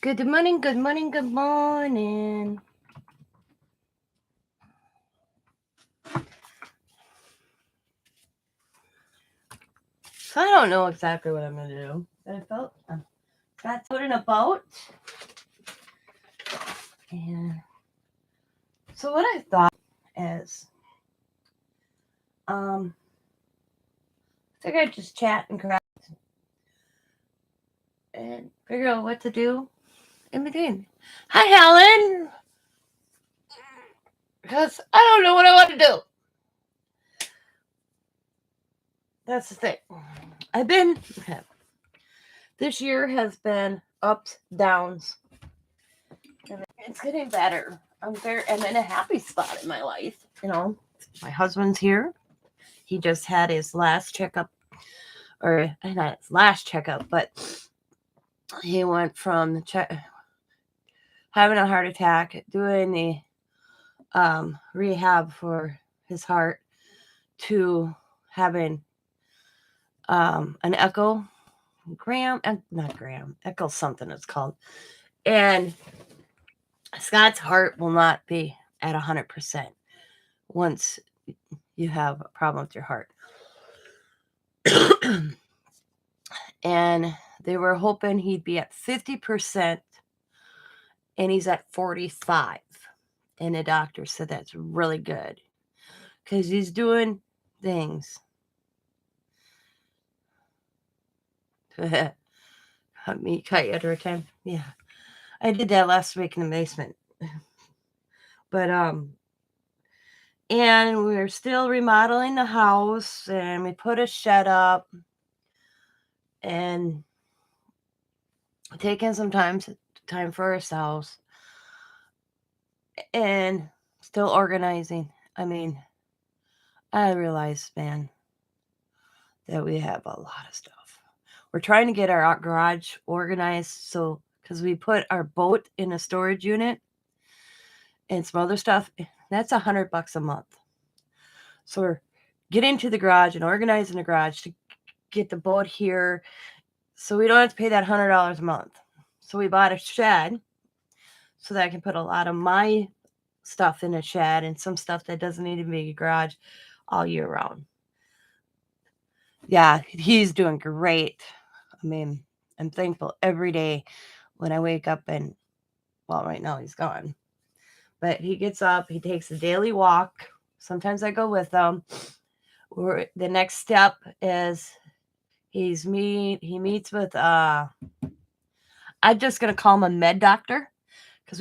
Good morning, good morning, good morning. So I don't know exactly what I'm going to do. But I felt got out and about. And so what I thought is, I figured I'd just chat and crack and figure out what to do in between. Hi, Helen. Because I don't know what I want to do. That's the thing. I've been, okay. This year has been ups, downs. And it's getting better. I'm in a happy spot in my life. My husband's here. He just had his last checkup, or not his last checkup, but he went from having a heart attack, doing the rehab for his heart, to having an echo, echo something it's called. And Scott's heart will not be at 100% once you have a problem with your heart. And they were hoping he'd be at 50%, and he's at 45. And the doctor said that's really good because he's doing things. Me cut you at a time. Yeah. I did that last week in the basement. But and we're still remodeling the house, and we put a shed up and taking some time for ourselves and still organizing. I mean, I realized, man, that we have a lot of stuff. We're trying to get our garage organized, so because we put our boat in a storage unit and some other stuff, that's $100 a month. So we're getting to the garage and organizing the garage to get the boat here, so we don't have to pay that $100 a month. So we bought a shed so that I can put a lot of my stuff in a shed and some stuff that doesn't need to be a garage all year round. Yeah, he's doing great. I mean, I'm thankful every day when I wake up and, well, right now he's gone. But he gets up, he takes a daily walk. Sometimes I go with him. The next step is he meets with, I'm just going to call him a med doctor because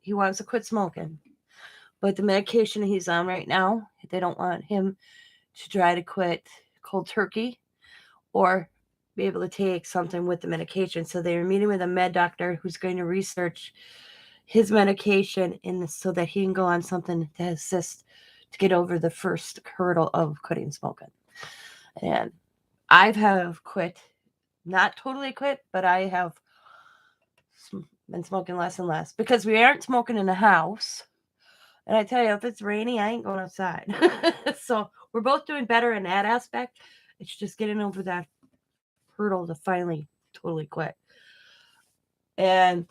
he wants to quit smoking. But the medication he's on right now, they don't want him to try to quit cold turkey or be able to take something with the medication. So they were meeting with a med doctor who's going to research his medication so that he can go on something to assist to get over the first hurdle of quitting smoking. And I have quit, not totally quit, but I have been smoking less and less because we aren't smoking in the house. And I tell you, if it's rainy, I ain't going outside. So we're both doing better in that aspect. It's just getting over that hurdle to finally totally quit. And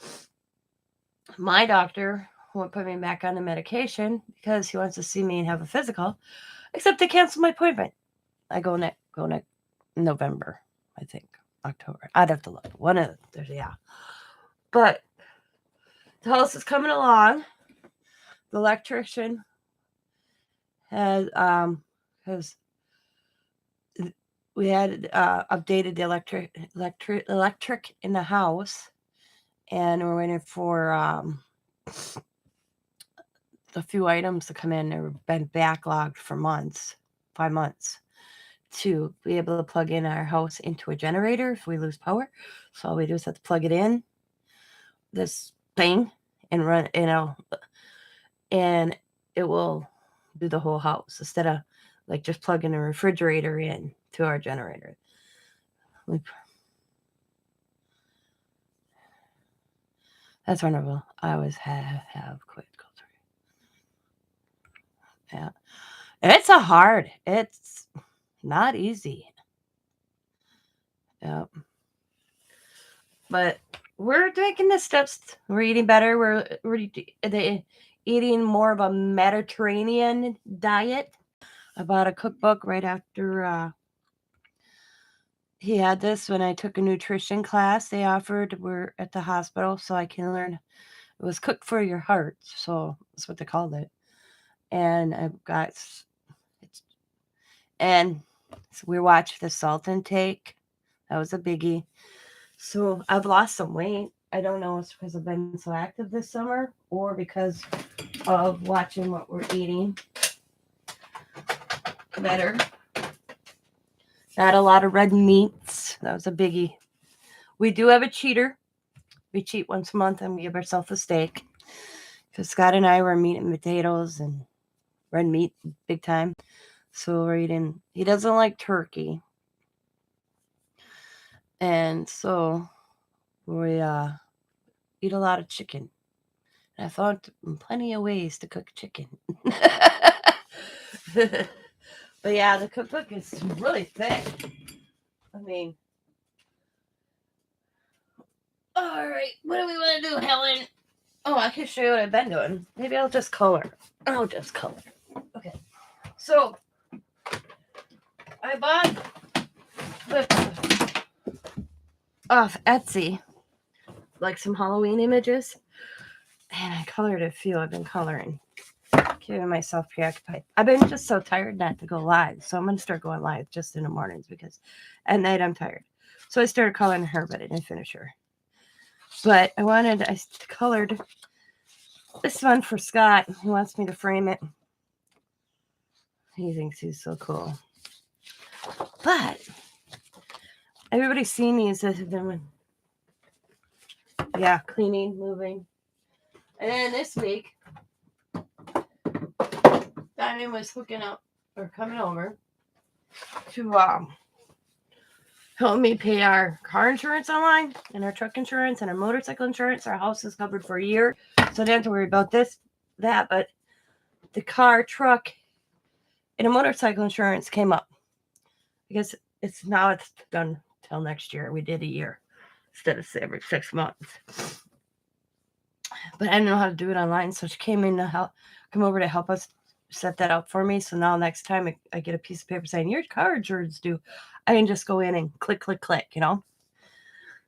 my doctor won't put me back on the medication because he wants to see me and have a physical, except they canceled my appointment. I go next November, I think. October. I'd have to look. One of those, yeah. But the house is coming along. The electrician has we had updated the electric in the house, and we're waiting for a few items to come in. They've been backlogged for 5 months, to be able to plug in our house into a generator if we lose power. So all we do is have to plug it in this thing and run, and it will do the whole house instead of like just plugging a refrigerator in to our generator. That's wonderful. I always have quit culture. Yeah. It's it's not easy. Yeah. But we're taking the steps. We're eating better. Eating more of a Mediterranean diet. I bought a cookbook right after he had this when I took a nutrition class they offered. We're at the hospital, so I can learn. It was cooked for your heart, so that's what they called it. And I've got it's and so we watched the salt intake. That was a biggie. So I've lost some weight. I don't know if it's because I've been so active this summer or because of watching what we're eating better. Not a lot of red meats. That was a biggie. We do have a cheater. We cheat once a month and we give ourselves a steak. Because Scott and I were meat and potatoes and red meat big time. So we're eating. He doesn't like turkey. And so we eat a lot of chicken. And I found plenty of ways to cook chicken. But yeah, the cookbook is really thick. I mean, all right, what do we want to do, Helen? Oh, I can show you what I've been doing. Maybe I'll just color. Okay. So, I bought this off Etsy, like some Halloween images, and I colored a few. I've been coloring, keeping myself preoccupied. I've been just so tired not to go live, so I'm going to start going live just in the mornings because at night I'm tired. So I started coloring her, but I didn't finish her. But I colored this one for Scott. He wants me to frame it. He thinks he's so cool. But everybody's seen me as I've been, cleaning, moving. And then this week, Diamond was hooking up or coming over to help me pay our car insurance online and our truck insurance and our motorcycle insurance. Our house is covered for a year, so I didn't have to worry about that. But the car, truck, and a motorcycle insurance came up. I guess it's done till next year. We did a year instead of every 6 months. But I didn't know how to do it online, so she came over to help us set that up for me. So now next time I get a piece of paper saying your car insurance due, I can just go in and click, click, click,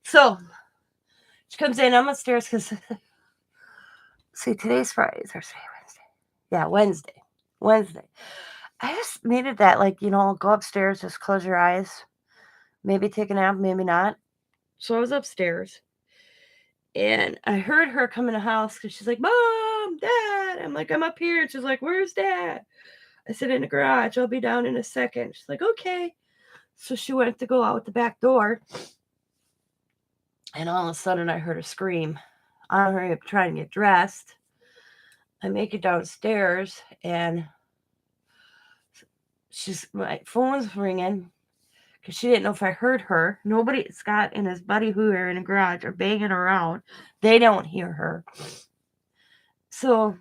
So she comes in, I'm upstairs because, see, today's Friday, Thursday, Wednesday. Yeah, Wednesday. I just needed that, go upstairs, just close your eyes, maybe take a nap, maybe not. So I was upstairs, and I heard her come in the house because she's like, Mom, Dad. I'm like, I'm up here. And she's like, where's Dad? I said, in the garage. I'll be down in a second. She's like, okay. So she went to go out the back door, and all of a sudden I heard a scream. I'm hurry up trying to get dressed. I make it downstairs, and my phone's ringing because she didn't know if I heard her. Scott and his buddy who are in the garage are banging around. They don't hear her. So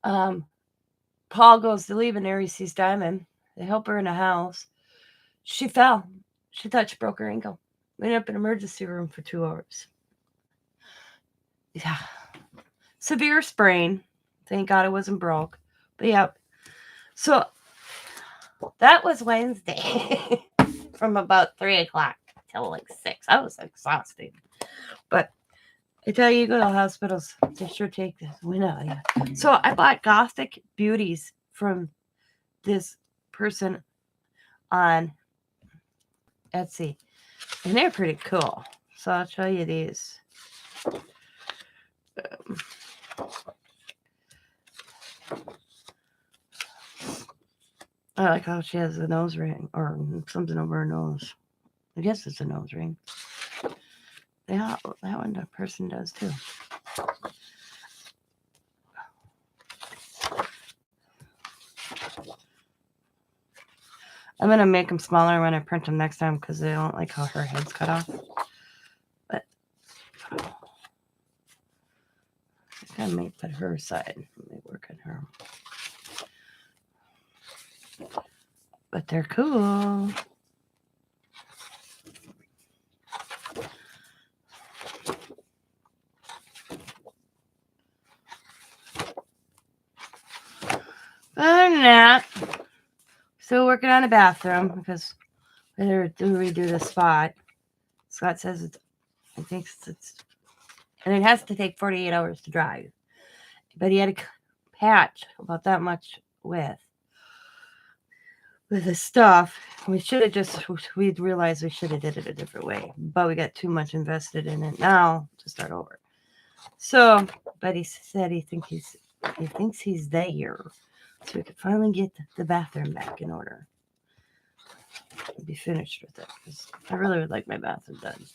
Paul goes to leave, and there he sees Diamond. They help her in the house. She fell. She thought she broke her ankle. We ended up in emergency room for 2 hours. Yeah. Severe sprain. Thank God it wasn't broke. But yeah. So that was Wednesday from about 3 o'clock till like 6. I was exhausted. But I tell you, go to hospitals. They sure take this wind out of you. So I bought Gothic Beauties from this person on Etsy. And they're pretty cool. So I'll show you these. I like how she has a nose ring or something over her nose. I guess it's a nose ring. Yeah, that one the person does too. I'm going to make them smaller when I print them next time because I don't like how her head's cut off. But I might put her aside. Let me work on her. But they're cool. that, still working on a bathroom because whether to redo the spot. Scott says it's, I think it's, and it has to take 48 hours to dry. But he had a patch about that much with the stuff. We should have we'd realized we should have did it a different way, but we got too much invested in it now to start over. So, but he said he thinks he's there, so we could finally get the bathroom back in order and be finished with it. Because I really would like my bathroom done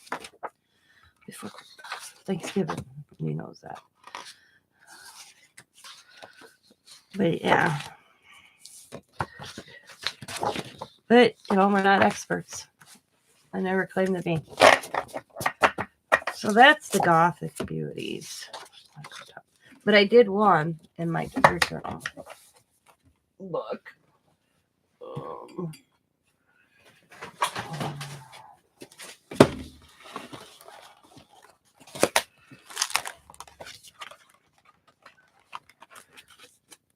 before Thanksgiving. He knows that. But yeah. But, you know, we're not experts. I never claimed to be. So that's the Gothic Beauties. But I did one in my career journal book.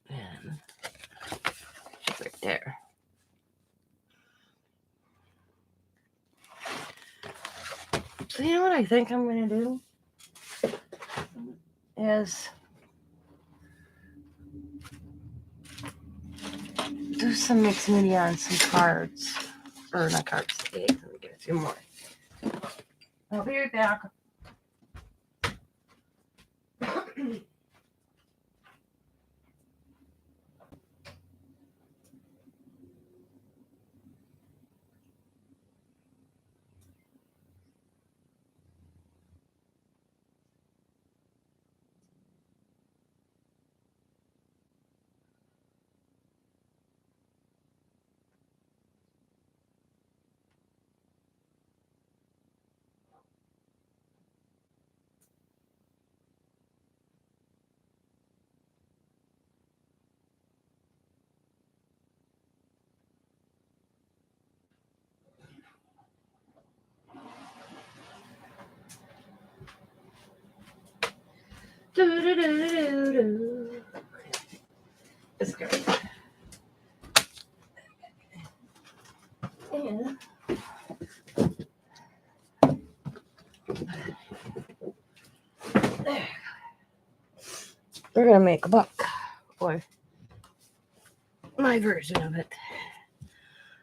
And it's right there. So you know what I think I'm going to do? Is do some Mixmedia on some cards. Or not cards, eggs. Let me get a few more. I'll be right back. It's good. And there. We're gonna make a book, or my version of it,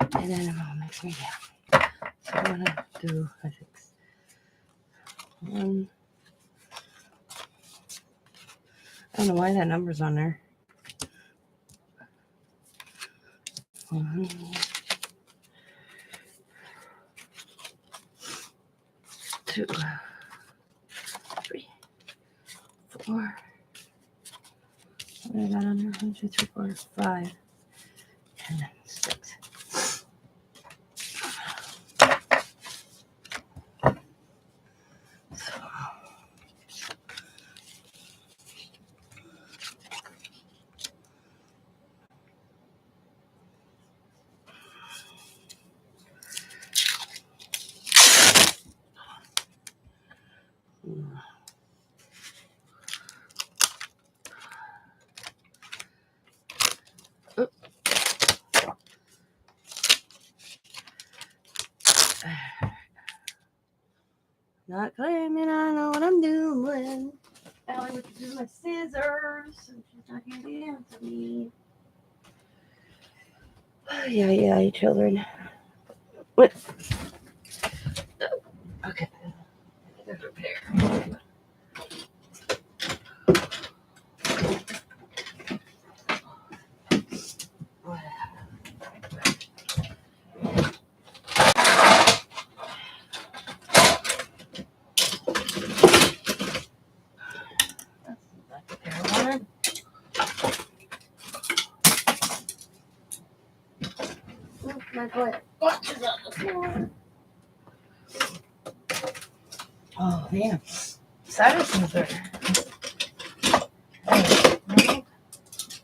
and then I'm gonna mix me down. So I'm gonna do, I think, one. I don't know why that number's on there. 1, 2, 3, 4. What I got on there? 1, 2, 3, 4, 5, and 6. Not claiming I know what I'm doing. Allie went to do my scissors, and she's not here to answer me. Yeah, children. What? Okay. Prepare. My toilet watches on the floor. Oh man, Sadison's are.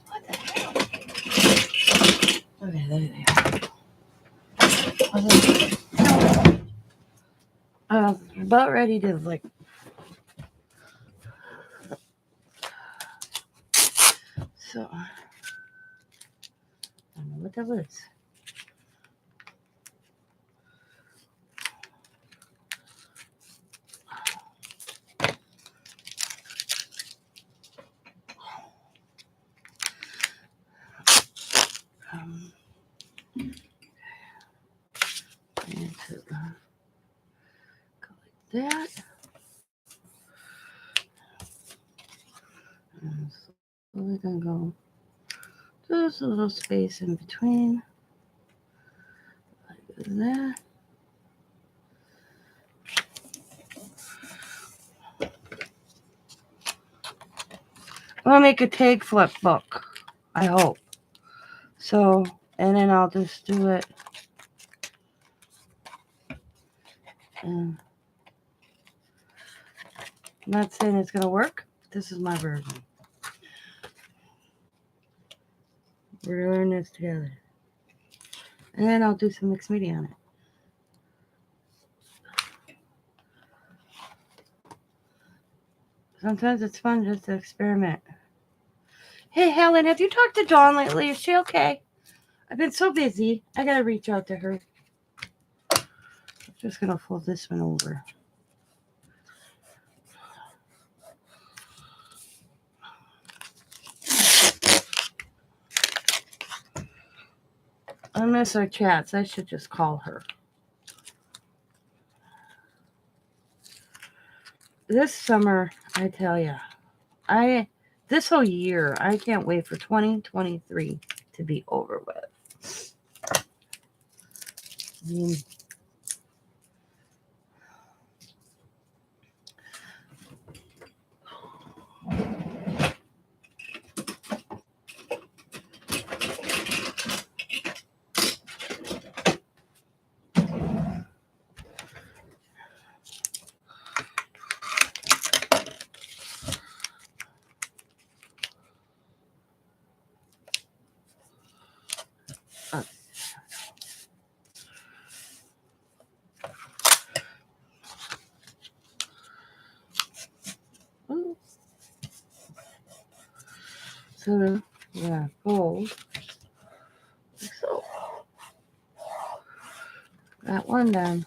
What the hell? Okay, there they are. I'm about ready to like. So what that was. Into go like that. And slowly gonna go just a little space in between, like that. I'm gonna make a tag flip book, I hope. So, and then I'll just do it. And I'm not saying it's gonna work. This is my version. We're gonna learn this together. And then I'll do some Mixmedia on it. Sometimes it's fun just to experiment. Hey, Helen, have you talked to Dawn lately? Is she okay? I've been so busy. I gotta reach out to her. I'm just gonna fold this one over. I miss our chats. I should just call her. This summer, I tell ya, this whole year, I can't wait for 2023 to be over with. I mean, so yeah, fold. So got one done.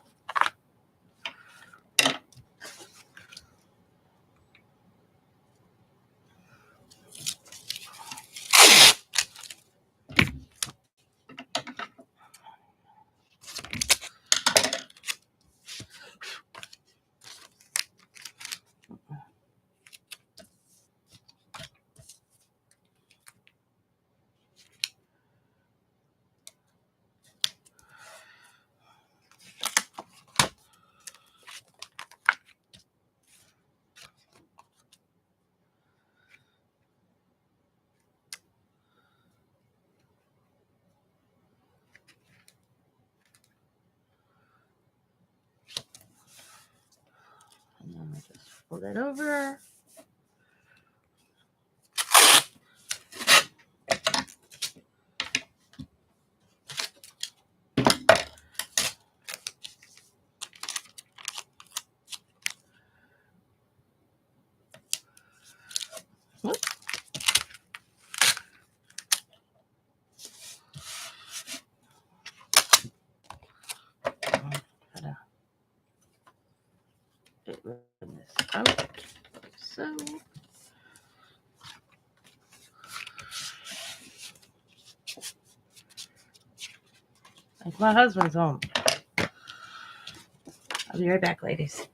And then I just fold that over. This out. So like my husband's home. I'll be right back, ladies.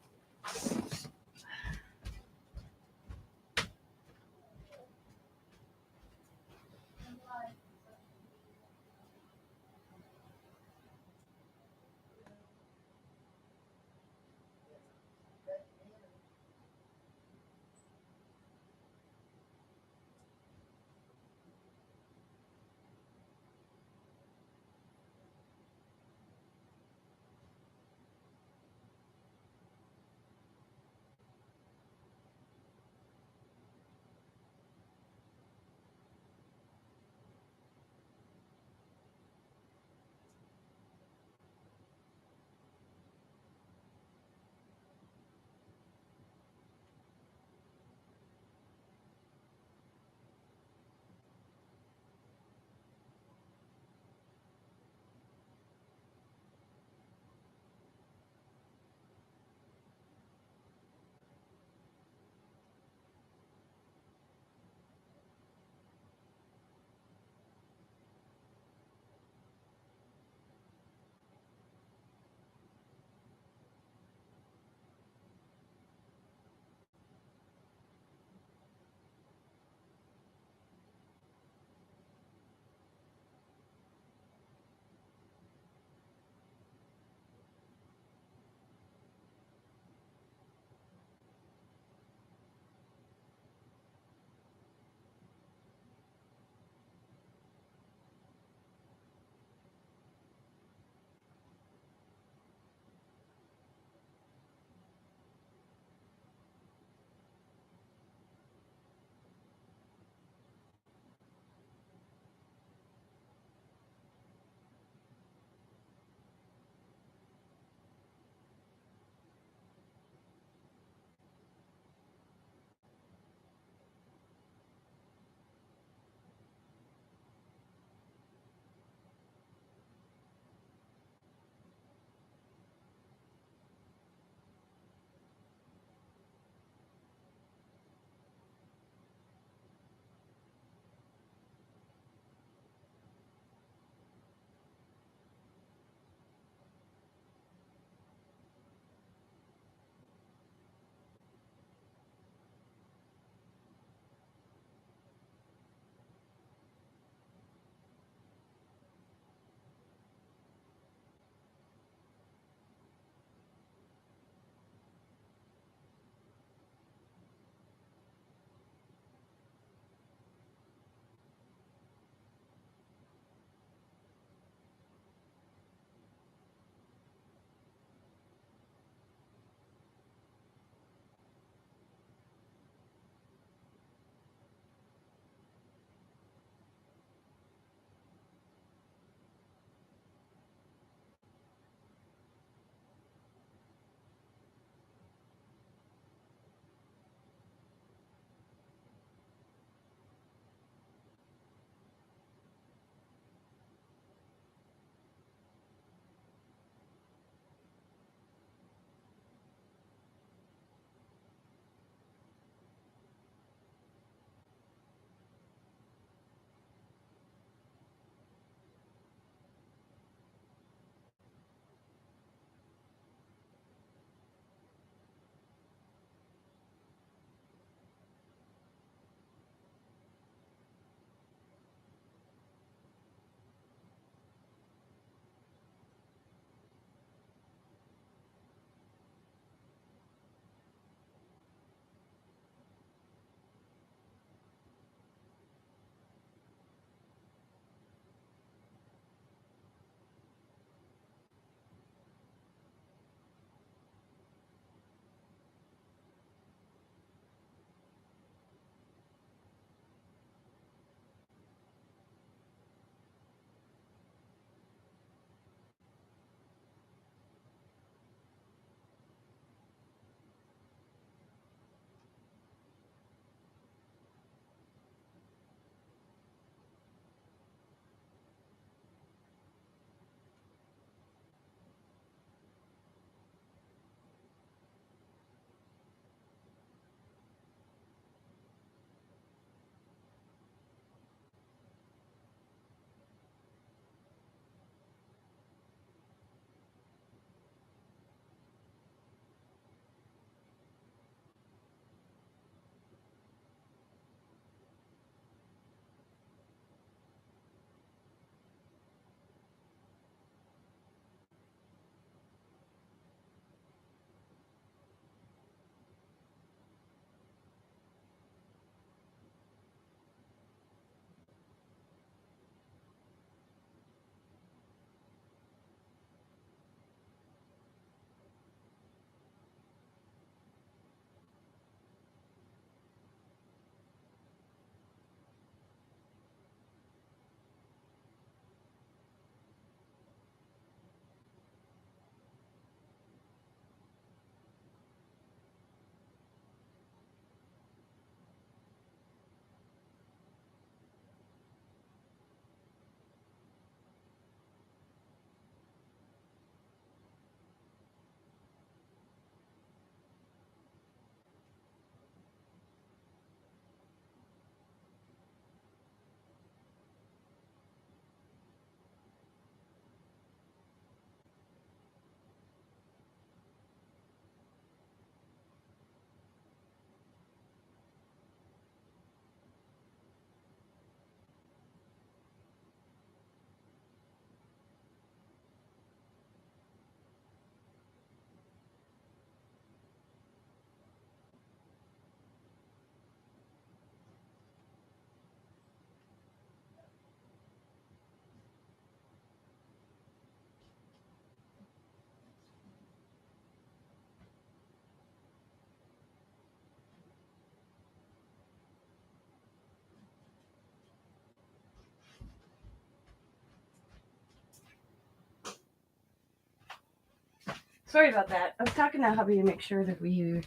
Sorry about that. I was talking to hubby to make sure that we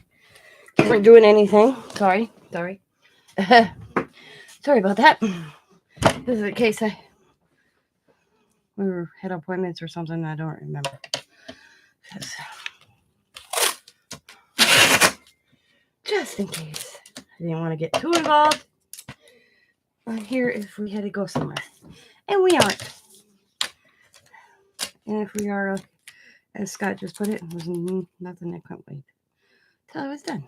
weren't doing anything. Sorry. Sorry about that. This is in case we had appointments or something. I don't remember. Just in case. I didn't want to get too involved on here if we had to go somewhere. And we aren't. And if we are, as Scott just put it, was nothing. I couldn't wait till I was done.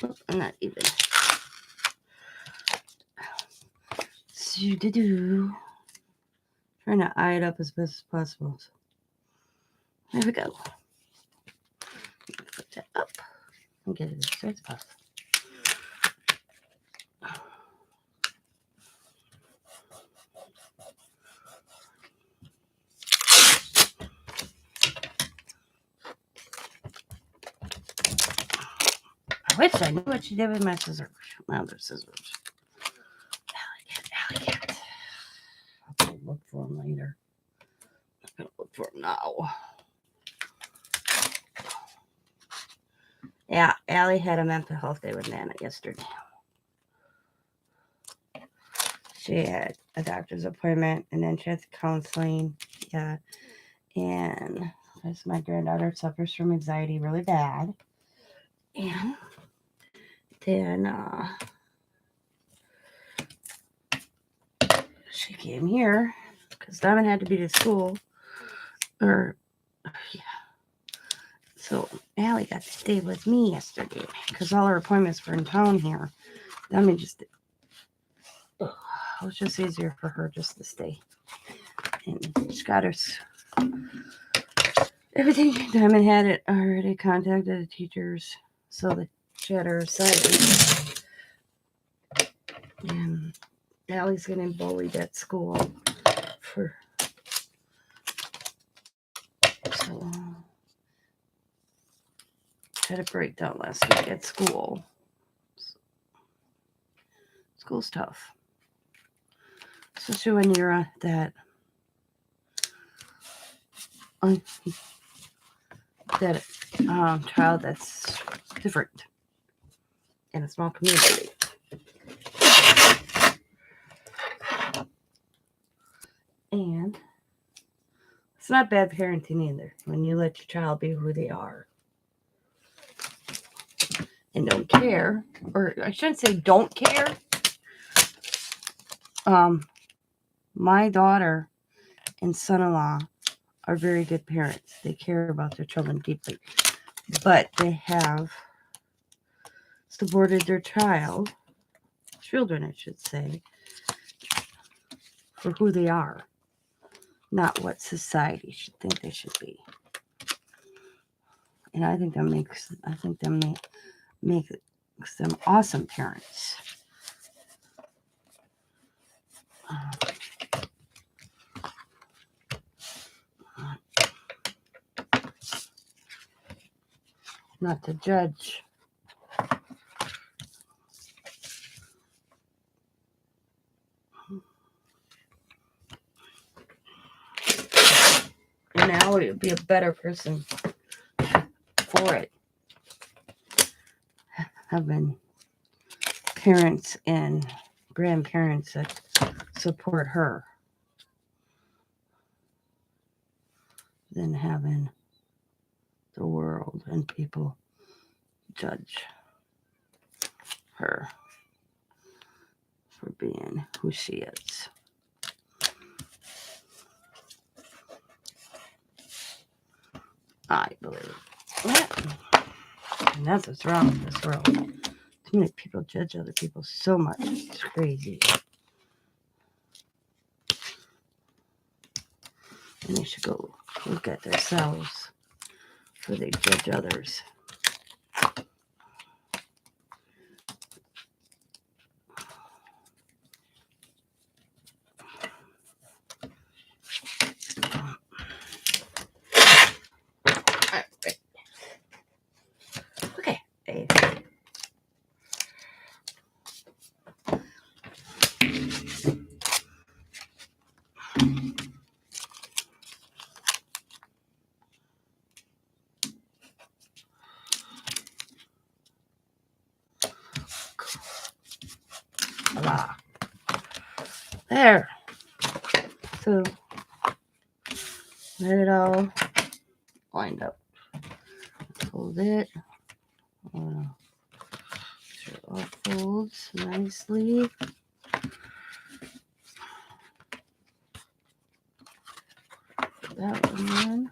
Oh, not even. Trying to eye it up as best as possible. So, there we go. Put that up and get it as straight as possible. I wish I knew what she did with my scissors. Now they're scissors. Alley cat. I'll go look for them later. I'm going to look for them now. Yeah, Allie had a mental health day with Nana yesterday. She had a doctor's appointment and then she had counseling. Yeah. And as my granddaughter suffers from anxiety really bad. And then she came here because Diamond had to be to school. So Allie got to stay with me yesterday because all her appointments were in town here. Diamond just, it was just easier for her just to stay. And she got her everything. Diamond had it already contacted the teachers so that she had her assignment. And Allie's getting bullied at school so had a breakdown last week at school. School's tough, especially when you're that child that's different in a small community. And it's not bad parenting either when you let your child be who they are and don't care, or I shouldn't say don't care. My daughter and son-in-law are very good parents. They care about their children deeply, but they have supported their children, I should say, for who they are, not what society should think they should be. And I think that makes them awesome parents. Not to judge. And now it would be a better person for it. Having parents and grandparents that support her than having the world and people judge her for being who she is. I believe that. And that's what's wrong with this world. Too many people judge other people so much. It's crazy. And they should go look at themselves before they judge others. There. So let it all lined up. Fold it. Sure it all folds nicely. Put that one in.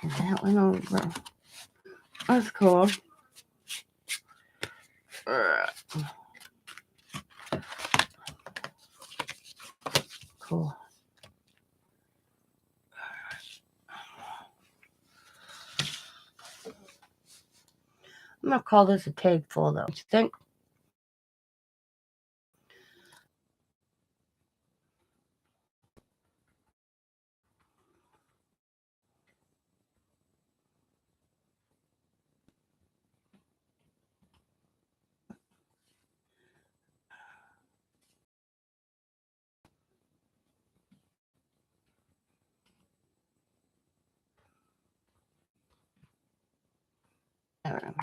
And that one over. That's cool. Cool. I'm going to call this a tag full, though. What you think? All right.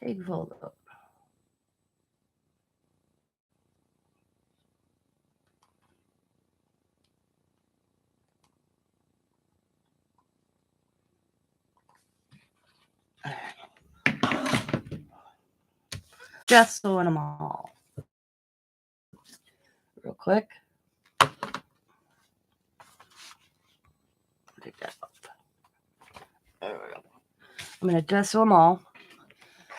Tag fold up. All right. Just sewing them all. Real quick. Take that off. There we go. I'm going to just sew them all.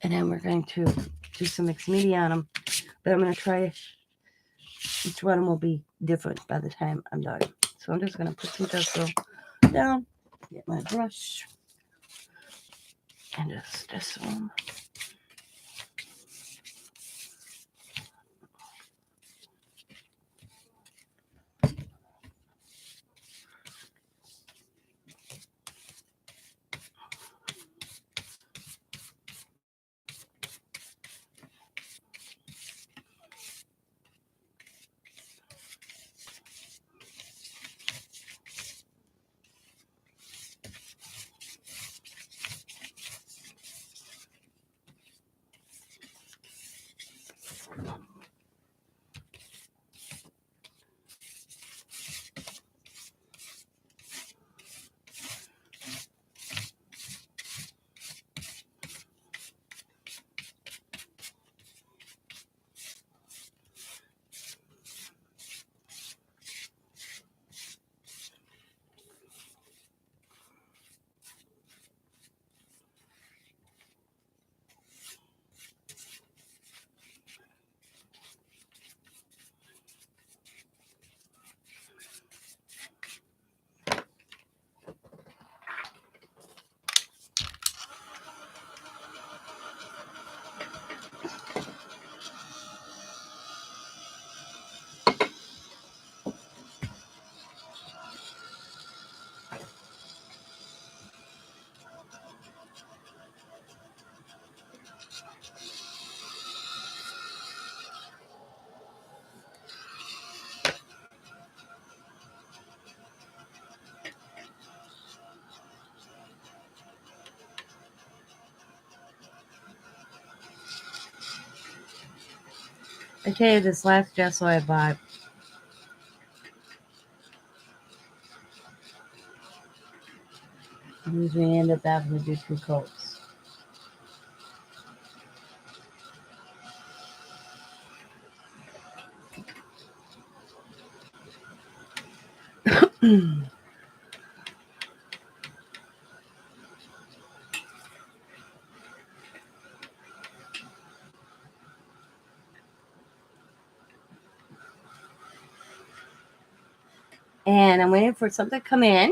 And then we're going to do some Mixmedia on them. But I'm going to try each one will be different by the time I'm done. So I'm just going to put some gesso down, get my brush, and just gesso them. I tell you, this last gesso I bought, I usually end up having to do 2 coats. And I'm waiting for something to come in.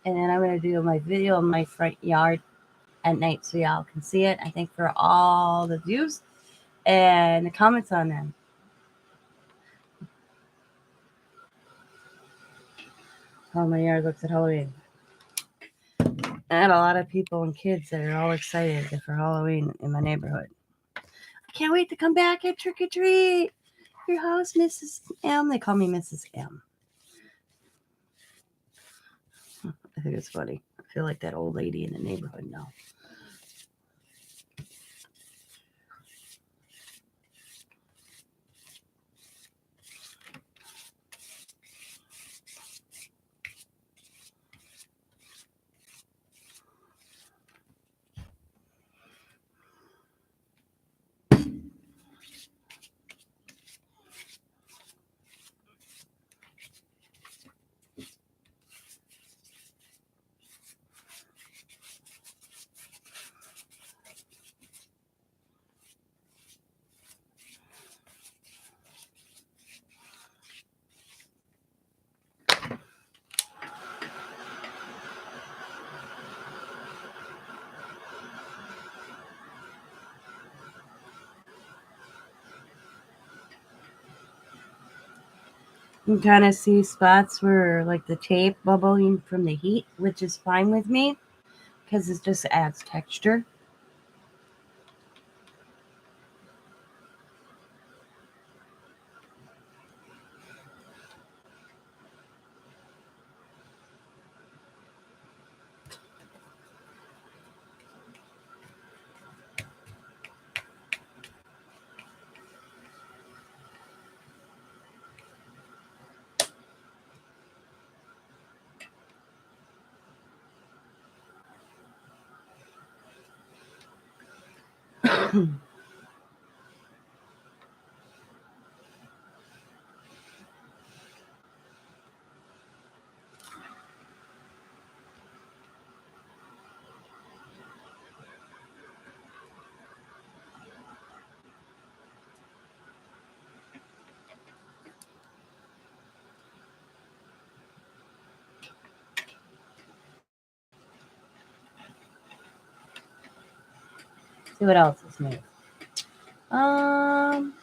And then I'm going to do my video in my front yard at night so y'all can see it. I thank for all the views and the comments on them. How my yard looks at Halloween. I had a lot of people and kids that are all excited for Halloween in my neighborhood. I can't wait to come back and trick or treat your house, Mrs. M. They call me Mrs. M. I think it's funny. I feel like that old lady in the neighborhood now. You kind of see spots where like the tape bubbling from the heat, which is fine with me because it just adds texture. See what else is new. Um,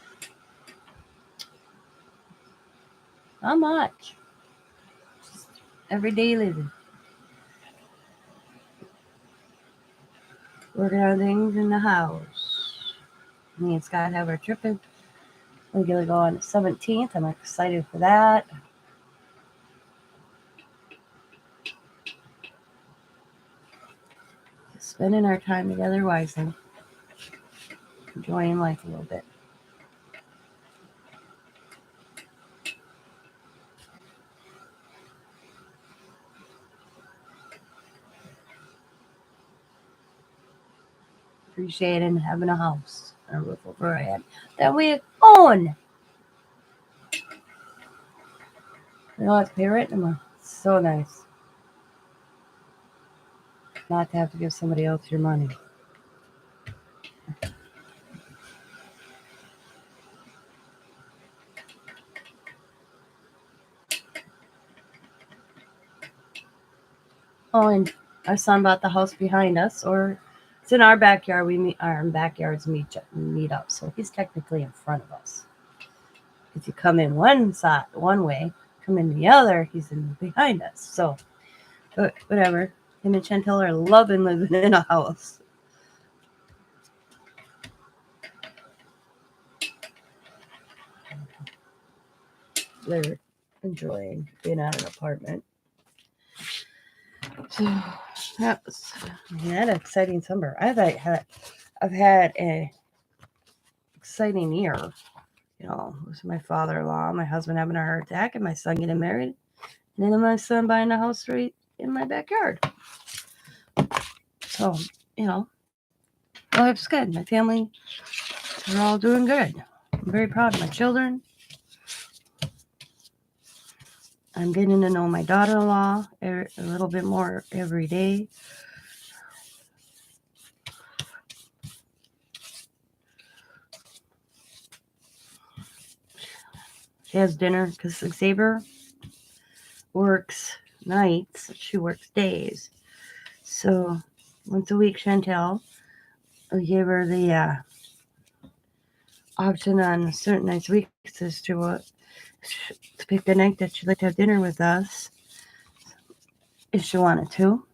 not much. Just everyday living. Working on things in the house. Me and Scott have our trip in. We're gonna go on the 17th. I'm excited for that. Spending our time together wisely. Enjoying life a little bit. Appreciating having a house and a roof over our head that we own. You know, it's pay rent anymore. It's so nice not to have to give somebody else your money. Oh, and our son bought the house behind us, or it's in our backyard. We meet our backyards meet up, so he's technically in front of us. If you come in one side, one way, come in the other, he's in behind us. So, but whatever. Him and Chantel are loving living in a house. They're enjoying being at an apartment. So that was an exciting summer. I've had an exciting year. You know, it was my father-in-law, my husband having a heart attack, and my son getting married, and then my son buying a house right in my backyard. So, you know, life's good. My family, we're all doing good. I'm very proud of my children. I'm getting to know my daughter-in-law a little bit more every day. She has dinner because Xavier works nights. She works days. So once a week, Chantel, we gave her the option on certain nights, weeks as to pick a night that she'd like to have dinner with us if she wanted to.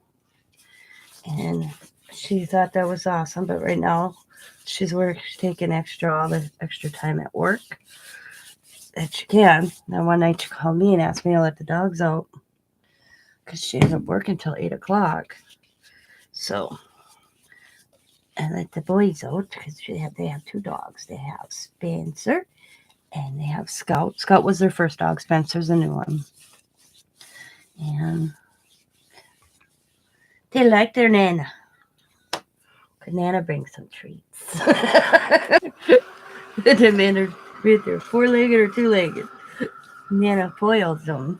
And she thought that was awesome. But right now, she's taking all the extra time at work that she can. Now one night she called me and asked me to let the dogs out because she ended up working till 8 o'clock. So I let the boys out because they have two dogs. They have Spencer and they have Scout. Scout was their first dog. Spencer's a new one. And they like their Nana. Because Nana brings some treats. It didn't matter if they're four-legged or two-legged. Nana foils them.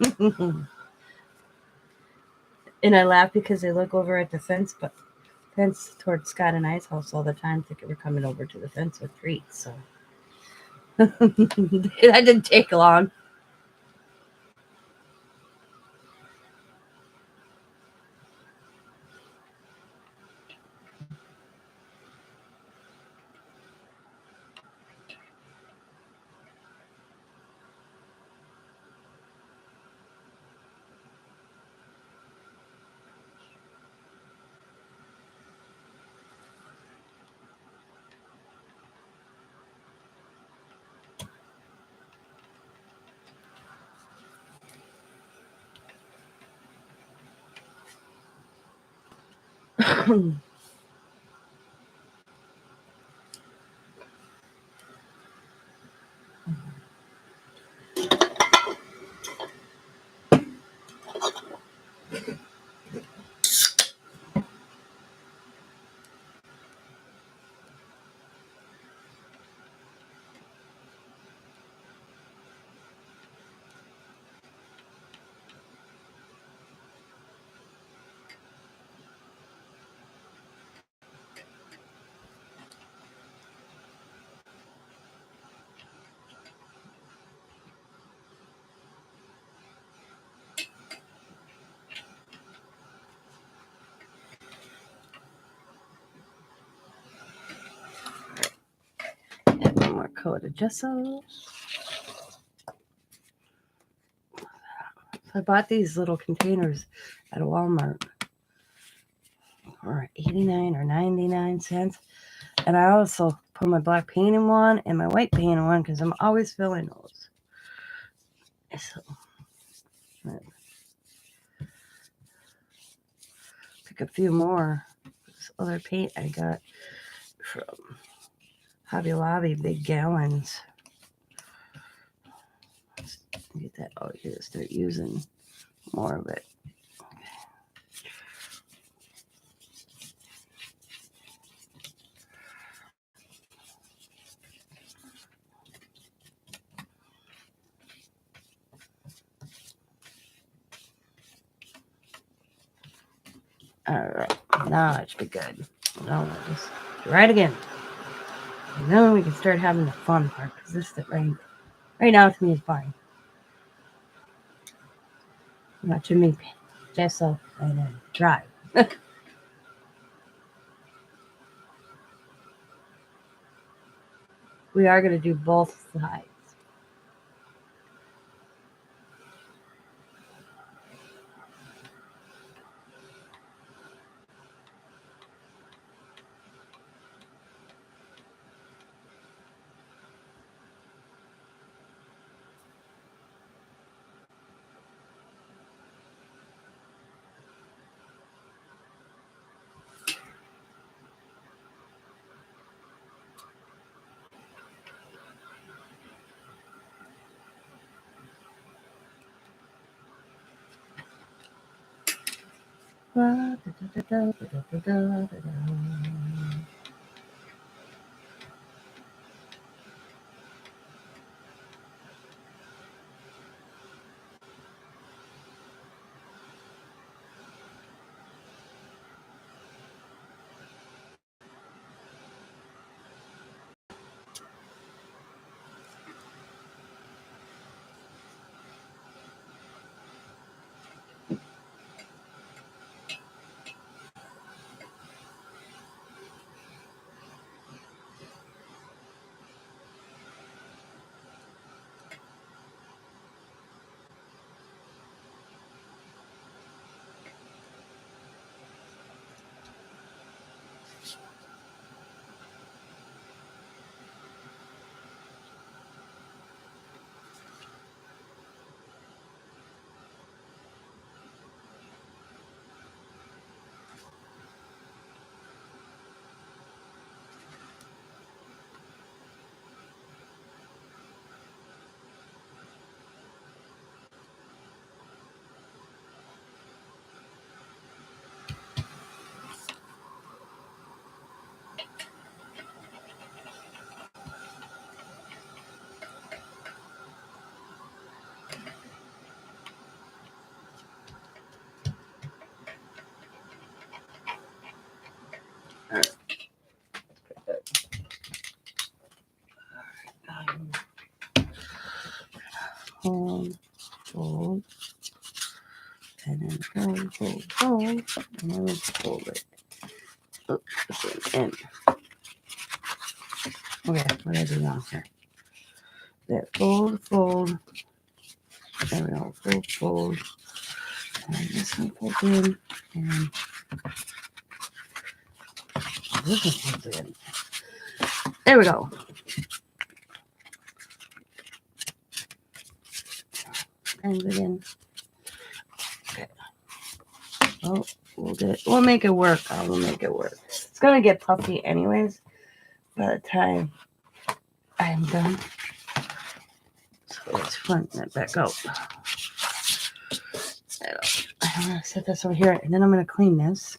And I laugh because they look over at the fence towards Scott and I's house all the time, thinking we're coming over to the fence with treats. So that didn't take long. Add one more coat of gesso. So I bought these little containers at Walmart for 89 or 99 cents. And I also put my black paint in one and my white paint in one because I'm always filling those. So, pick a few more. This other paint I got from Hobby Lobby, big gallons. Let's get that out here, start using more of it. All right, now it should be good. Now we'll just try it again. And then we can start having the fun part because this is right now to me is fine. Watching me gesso and then dry. We are going to do both sides. Fold, fold, and then fold, and then fold it. Oops, in. Okay, what did I do wrong here? That fold, there we go, fold, and then this one folds in, and this one folds in. There we go. And again. Okay. Oh, we'll make it work. We'll make it work. It's gonna get puffy anyways by the time I'm done. So let's front that back out. I'm gonna set this over here, and then I'm gonna clean this.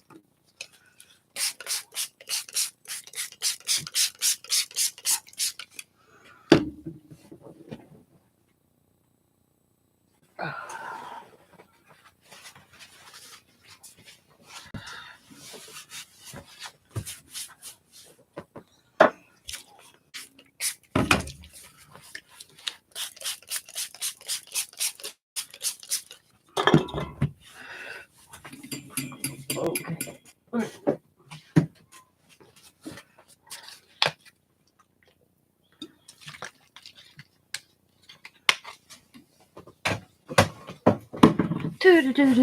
Okay.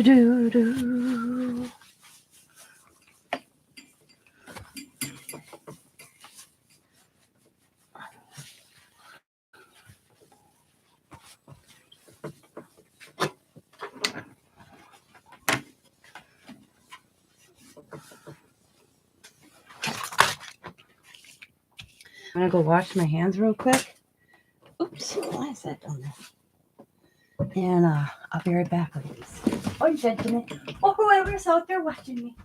Do. I'm gonna go wash my hands real quick. Oops, why is that down there? And I'll be right back, ladies. Oh, gentlemen. Oh, whoever's out there watching me.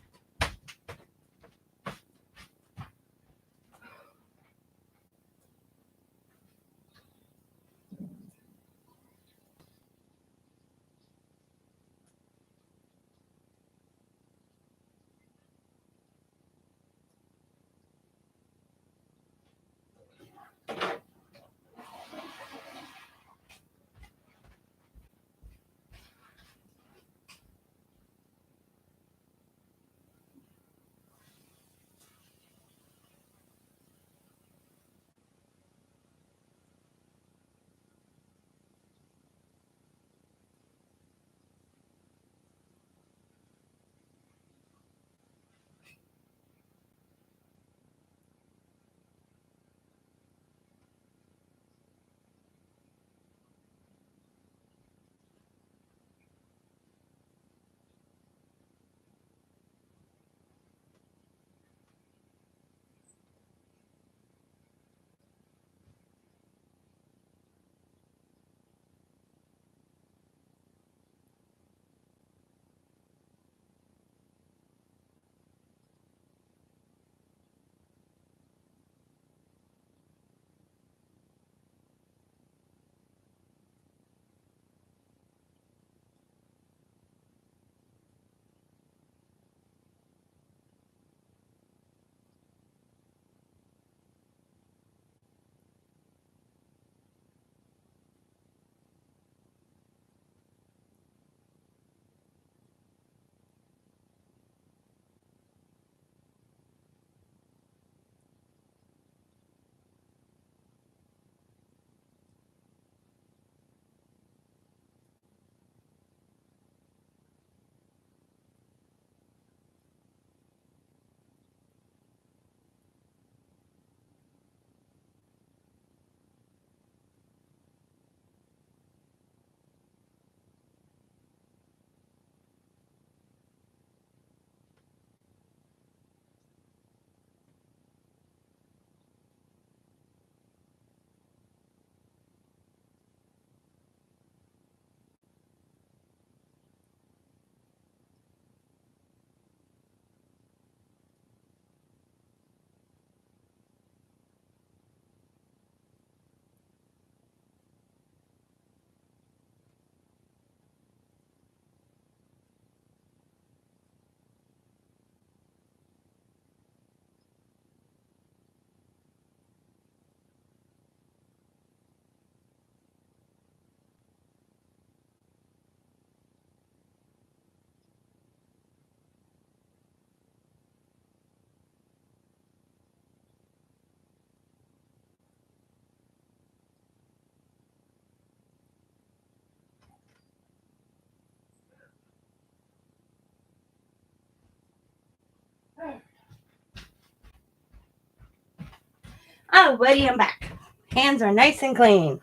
Oh, buddy, I'm back. Hands are nice and clean.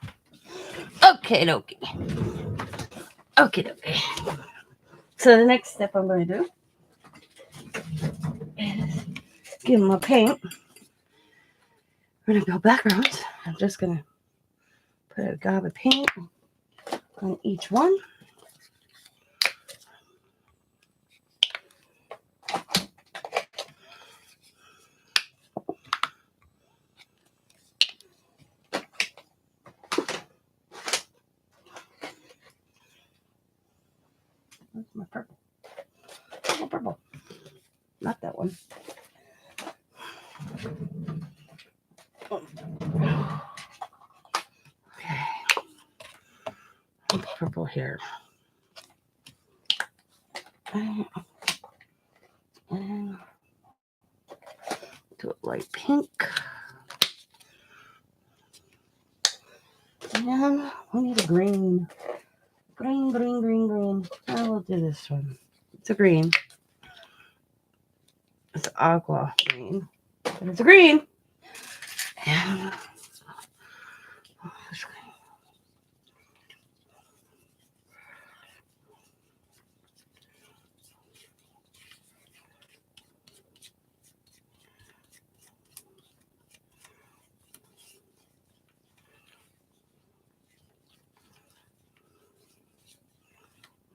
Okay, dokie. Okay, dokie. So the next step I'm going to do give them a paint. We're going to go backgrounds. I'm just going to put a gob of paint on each one. Where's my purple? Oh, purple. Not that one. Okay. Purple here. And do it light pink. And we need a green. Green, green, green, green. I will do this one. It's a green. It's aqua green. But it's a green. And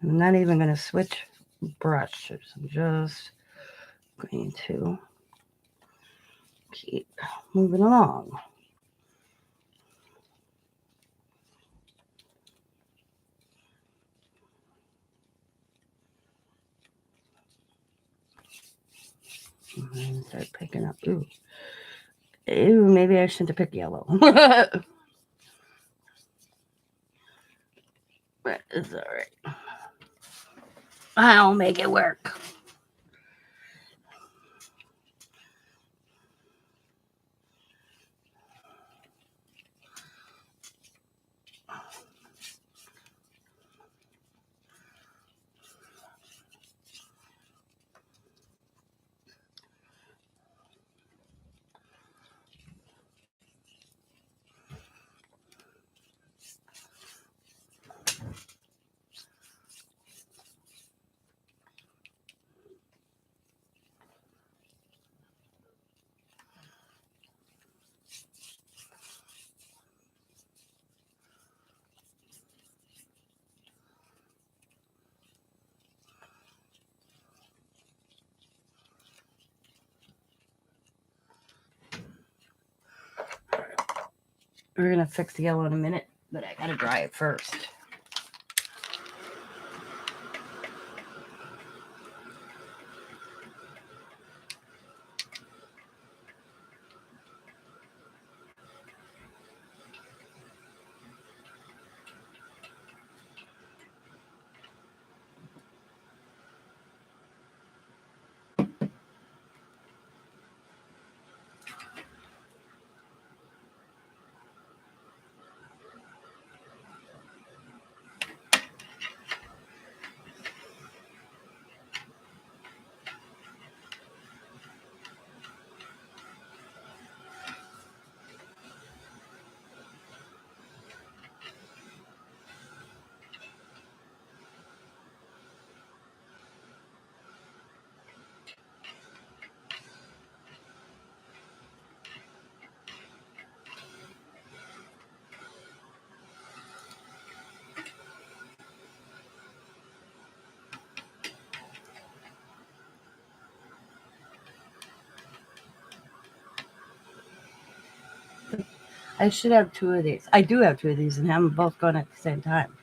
I'm not even going to switch brushes. I'm just going to keep moving along. And start picking up. Ooh, maybe I shouldn't have picked yellow. But it's all right. I'll make it work. We're going to fix the yellow in a minute, but I got to dry it first. I should have two of these. I do have two of these and have them both going at the same time.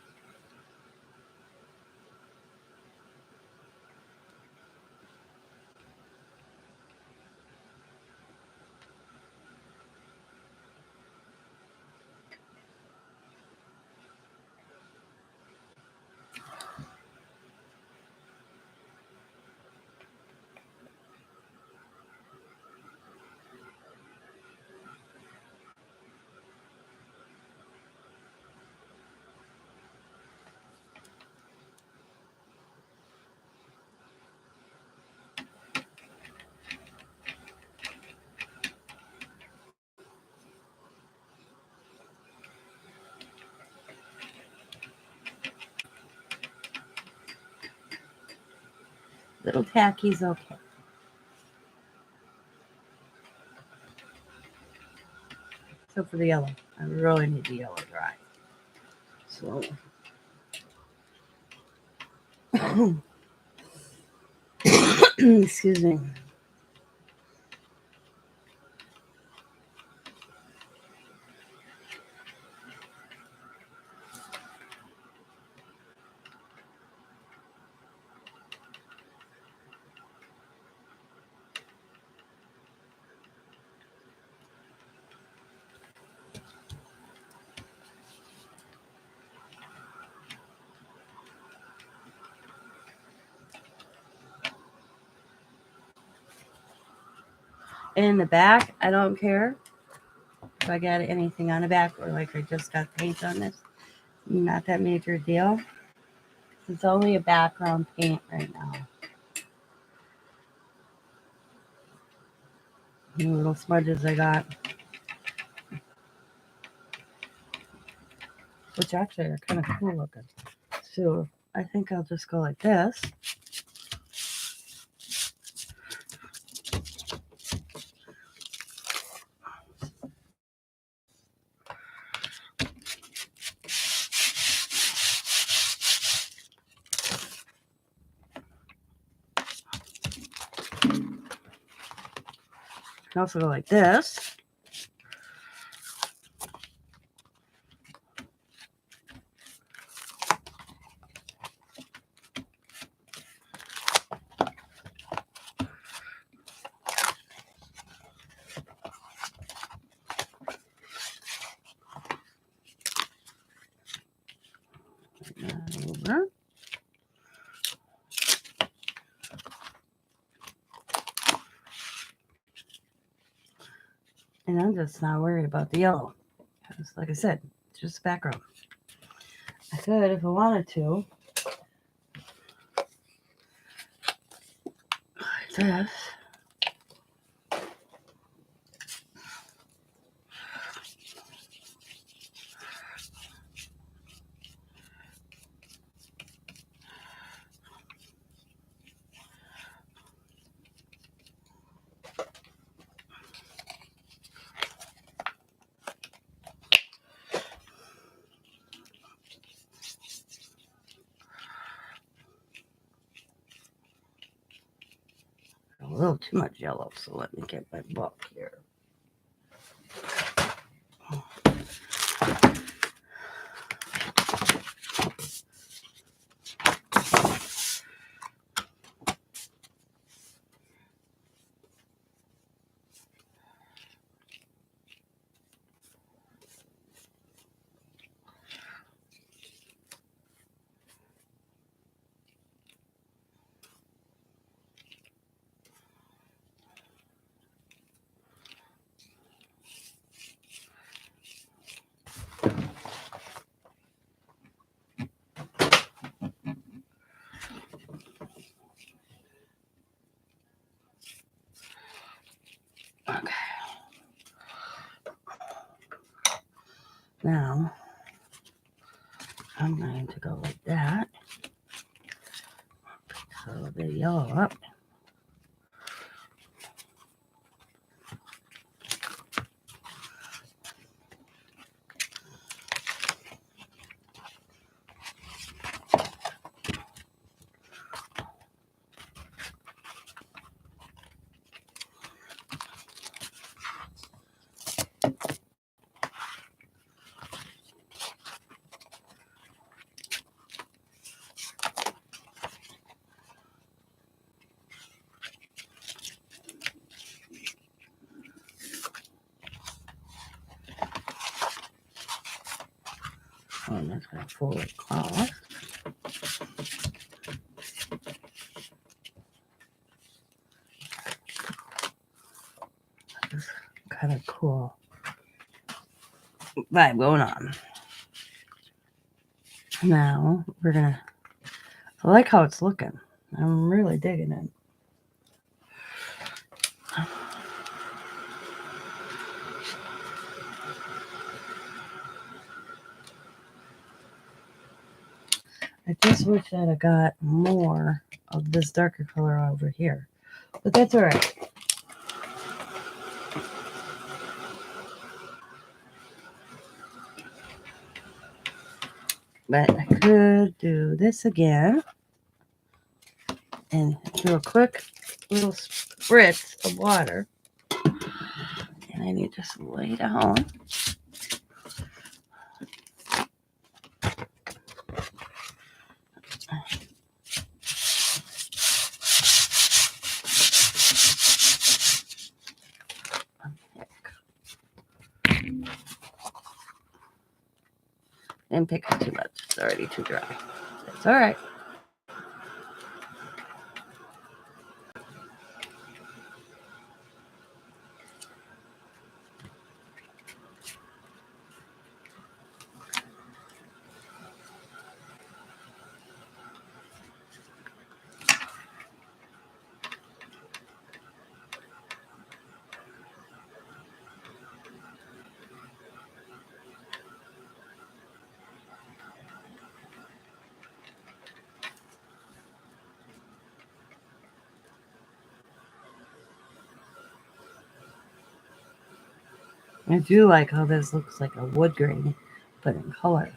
Little tacky's okay. Except for the yellow. I really need the yellow dry. So, excuse me. In the back, I don't care if I got anything on the back or like I just got paint on this. Not that major deal. It's only a background paint right now. The little smudges I got. Which actually are kind of cool looking. So I think I'll just go like this. I can also go like this. Over. And I'm just not worried about the yellow. Because like I said, it's just background. I could, if I wanted to, like this. A little too much yellow, so let me get my book here. Okay. Now, I'm going to go like that. So the yellow up. Oh, that's going to fold across. This is kind of cool vibe going on. Now, we're going to, I like how it's looking. I'm really digging it. I just wish that I got more of this darker color over here. But that's all right. But I could do this again and do a quick little spritz of water. And I need to just lay down. Didn't pick up too much. It's already too dry. It's all right. I do like how this looks like a wood grain, but in color.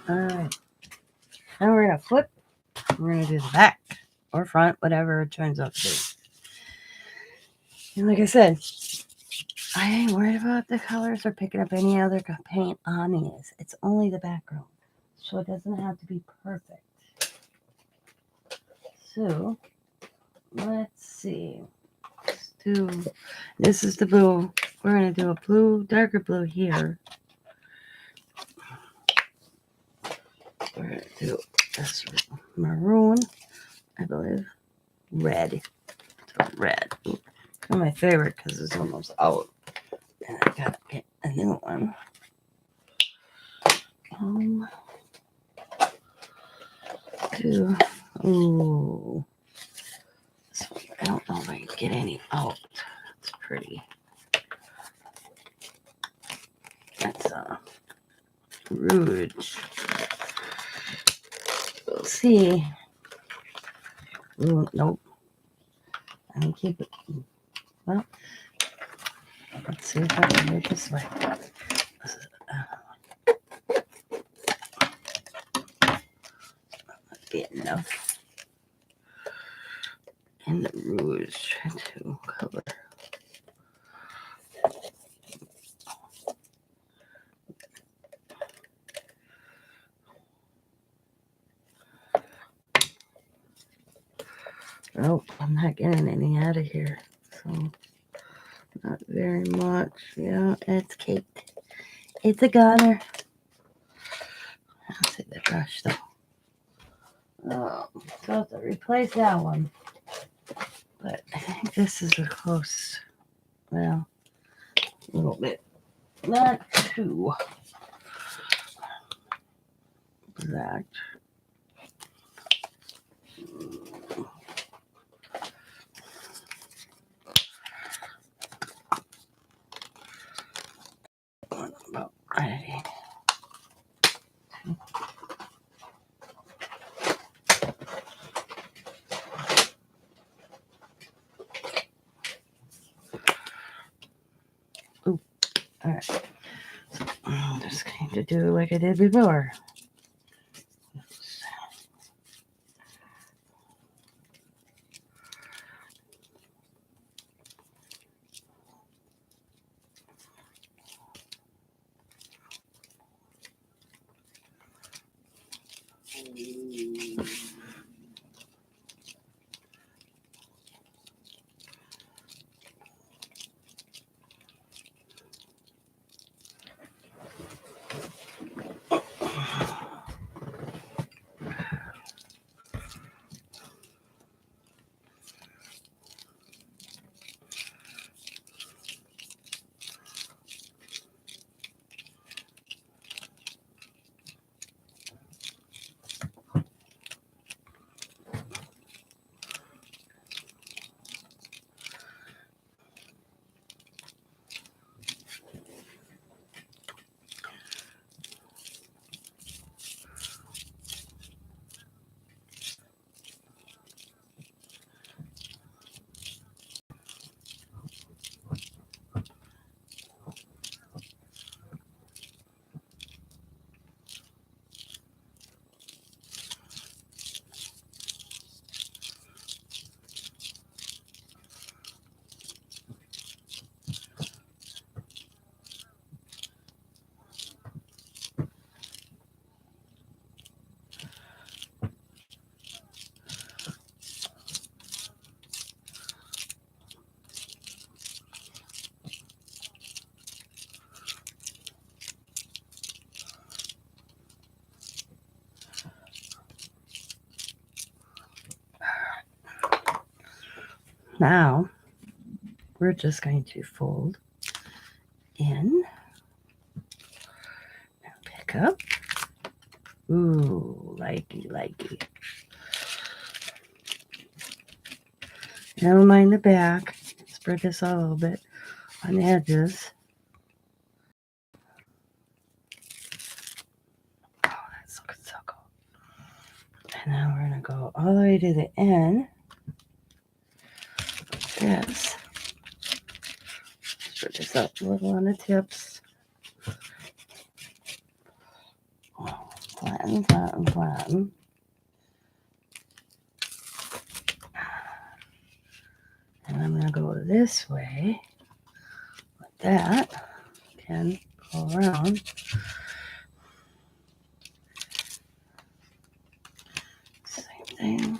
All right. Now we're going to flip. We're going to do the back or front, whatever it turns out to be. And like I said, I ain't worried about the colors or picking up any other paint on these. It's only the background. So it doesn't have to be perfect. So let's see. This is the blue. We're going to do a blue, darker blue here. We're going to do this maroon, I believe. Red. So red. One of my favorite because it's almost out. And I got to get a new one. Ooh. This one, I don't know if I can get any out. It's pretty. That's Rouge. We'll see. Ooh, nope. I can keep it. Well, let's see if I can do it this way. Be enough. And the Rouge to color. Oh, I'm not getting any out of here. So, not very much. Yeah, it's caked. It's a goner. I'll take the brush though. Oh, so I have to replace that one. But I think this is a close, well, a little bit, not too exact. About ready. Ooh, all right. So I'm just going to do like I did before. Now, we're just going to fold in and pick up. Ooh, likey. Never mind the back. Spread this out a little bit on the edges. Oh, that's looking so cool. And now we're going to go all the way to the end. This. Spread this out a little on the tips. Flatten. And I'm going to go this way like that. Again, go around. Same thing.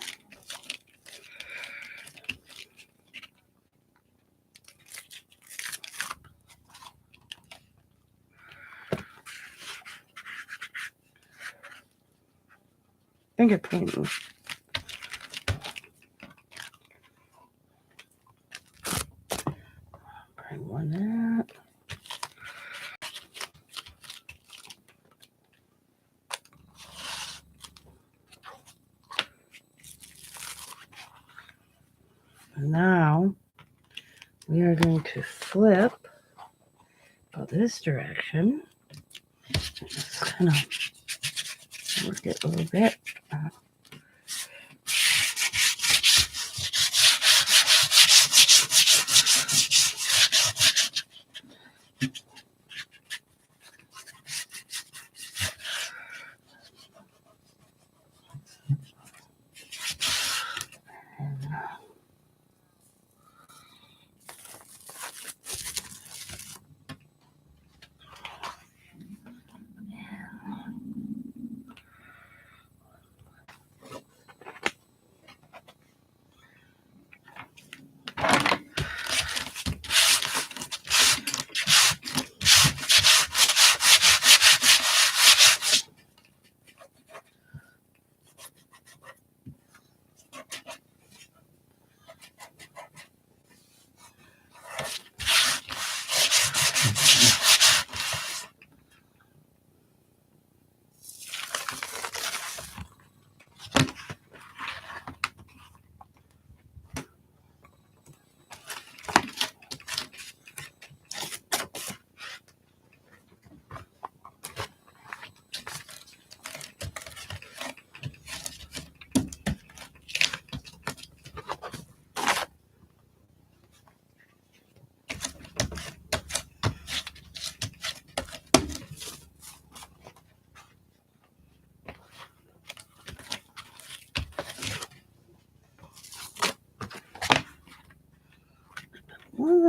Finger painting. Bring one that. Now we are going to flip, go this direction. Just kind of work it a little bit.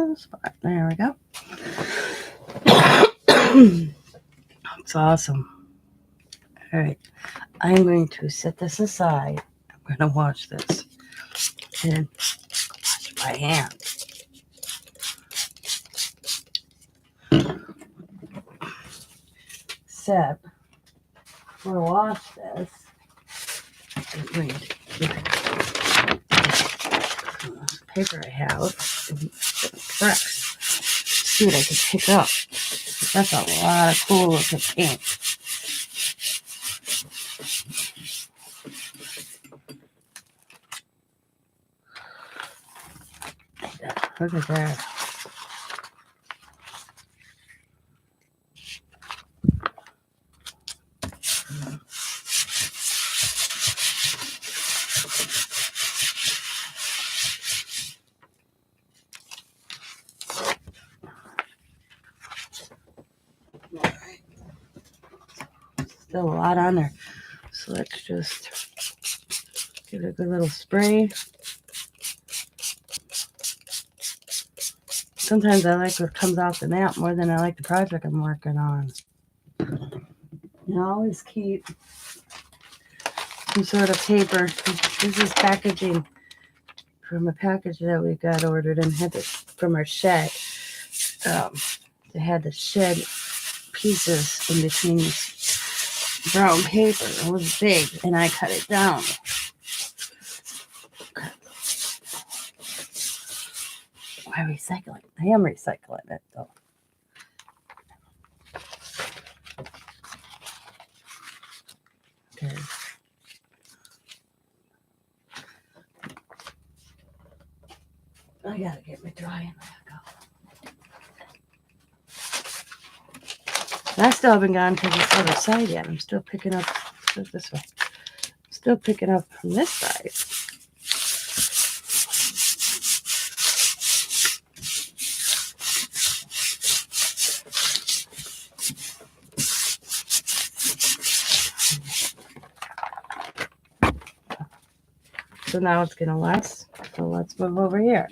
little spot. There we go. It's awesome. All right. I'm going to set this aside. I'm going to wash this and wash my hand. Except for wash this, I'm going to this paper I have and press. See what I can pick up. That's a lot of cool looking paint. Look at that. Still a lot on there. So let's just give it a good little spray. Sometimes I like what comes off the mat more than I like the project I'm working on. You always keep some sort of paper. This is packaging from a package that we got ordered and had it from our shed. They had the shed pieces in between this brown paper. It was big, and I cut it down. Why recycling? I am recycling it though. Okay. I gotta get my drying rack out. I still haven't gone to this other side yet. I'm still picking up this way. Still picking up from this side. So now it's gonna last. So let's move over here.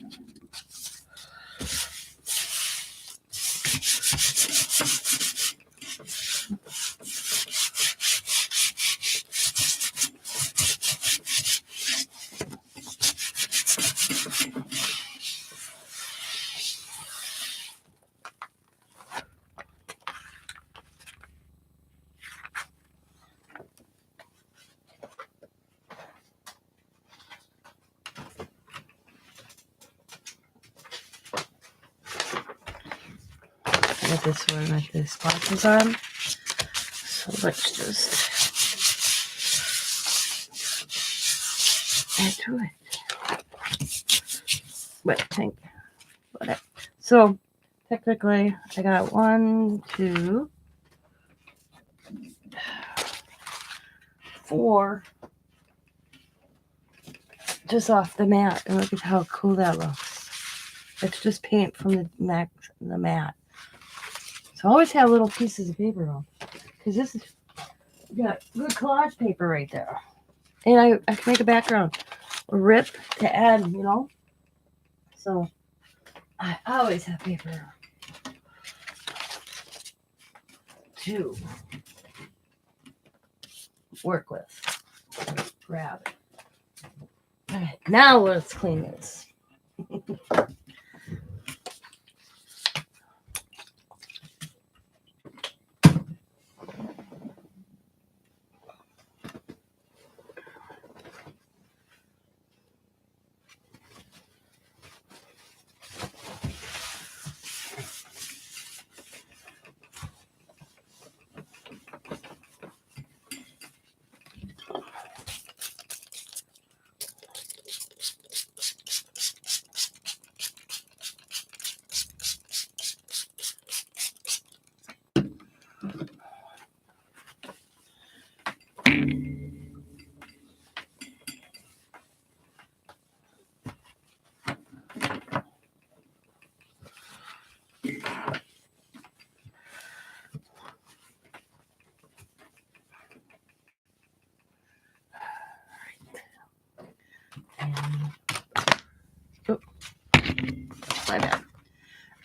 Get this one with the sparkles on. So let's just add to it. Wet pink. Whatever. So technically I got 1, 2, 4 just off the mat, and look at how cool that looks. It's just paint from the mat. So I always have little pieces of paper on, because this is got good collage paper right there, and I can make a background, a rip to add, you know. So I always have paper to work with. Grab it. All right, now let's clean this.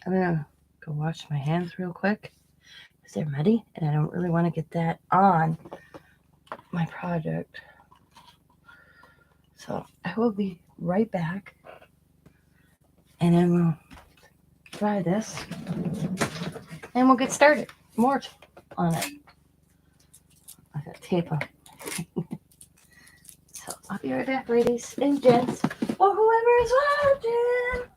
I'm gonna go wash my hands real quick because they're muddy and I don't really want to get that on my project. So I will be right back and then we'll try this and we'll get started. More on it. I got tape on. So I'll be right back, ladies and gents, or whoever is watching.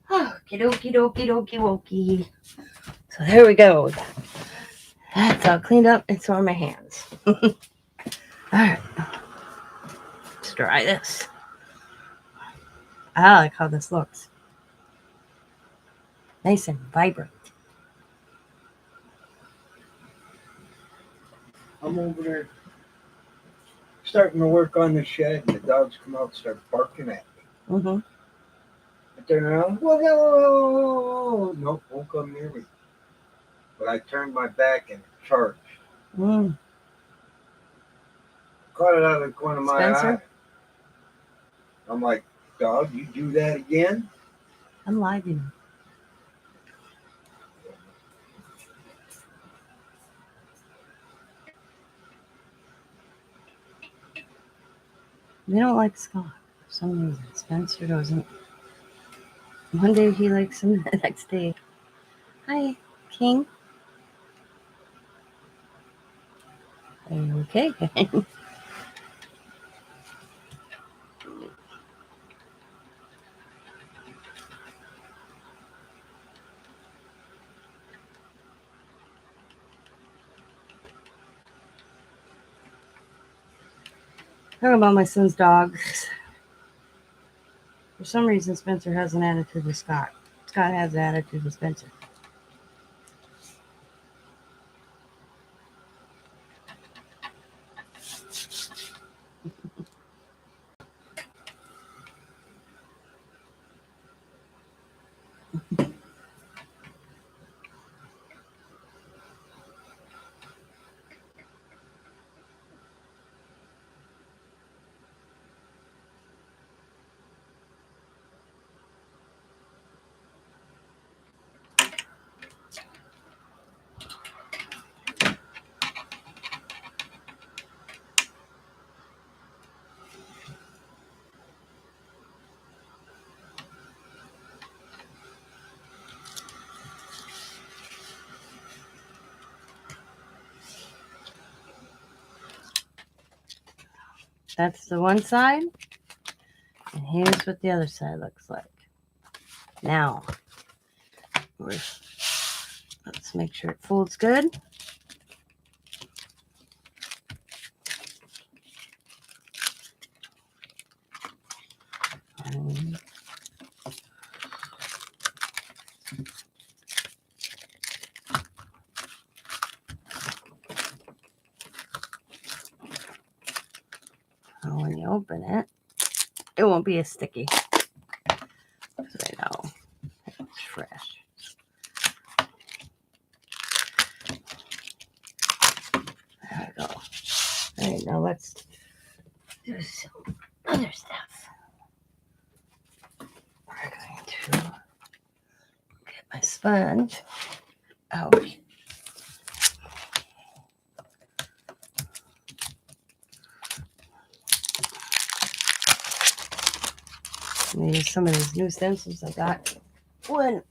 Okie dokie dokie dokie dokie. So there we go. That's all cleaned up and so are my hands. Alright. Let's try this. I like how this looks. Nice and vibrant. I'm over there starting to work on the shed, and the dogs come out and start barking at me. Mm-hmm. I turn around, whoa, nope, won't come near me. But I turned my back and charged. Caught it out of the corner of my eye. I'm like, dog, you do that again? I'm live. They don't like Scott for some reason. Spencer doesn't. One day he likes him, the next day. Hi, King. Are you okay? Talking about my son's dogs. For some reason, Spencer has an attitude with Scott. Scott has an attitude with Spencer. That's the one side. And here's what the other side looks like. Now, let's make sure it folds good. And when you open it, it won't be as sticky. Because I know it's fresh. There we go. All right, now let's do some other stuff. We're going to get my sponge out. Use some of these new stencils I got when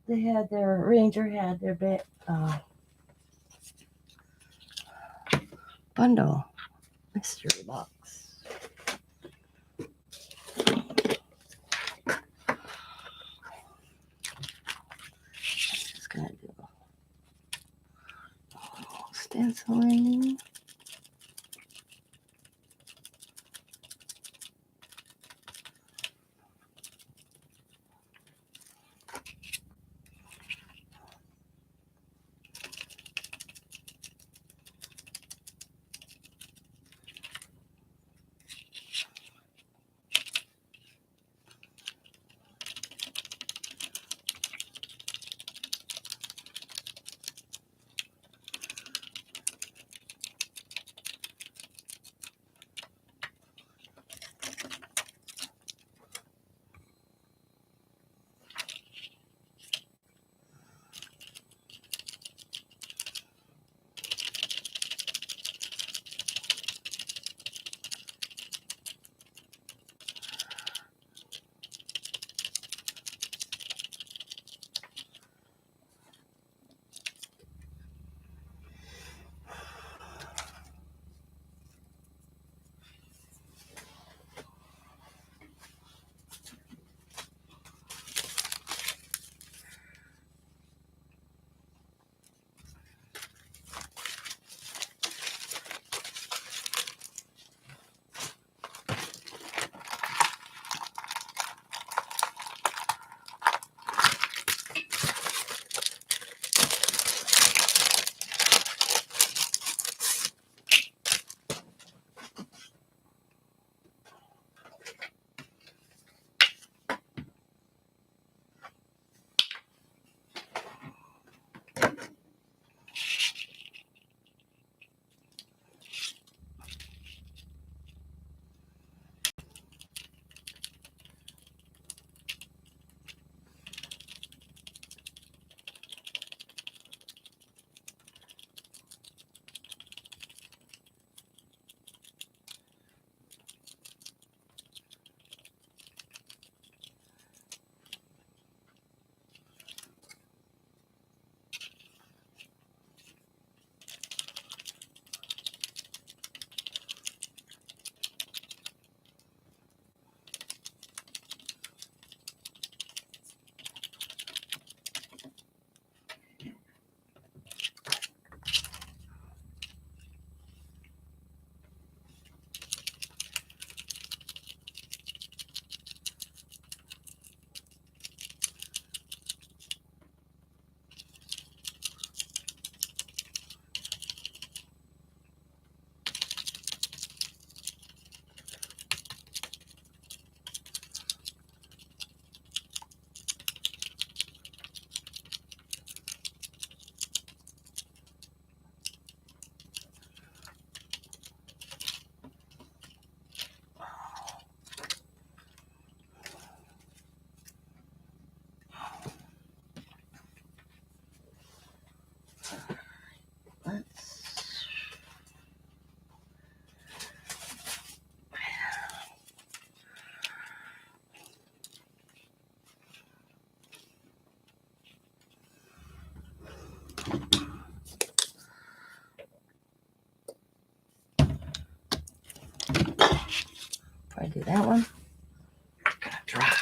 they had their Ranger had their bundle mystery box. Just gonna do stenciling. Before I do that one, it's gonna dry.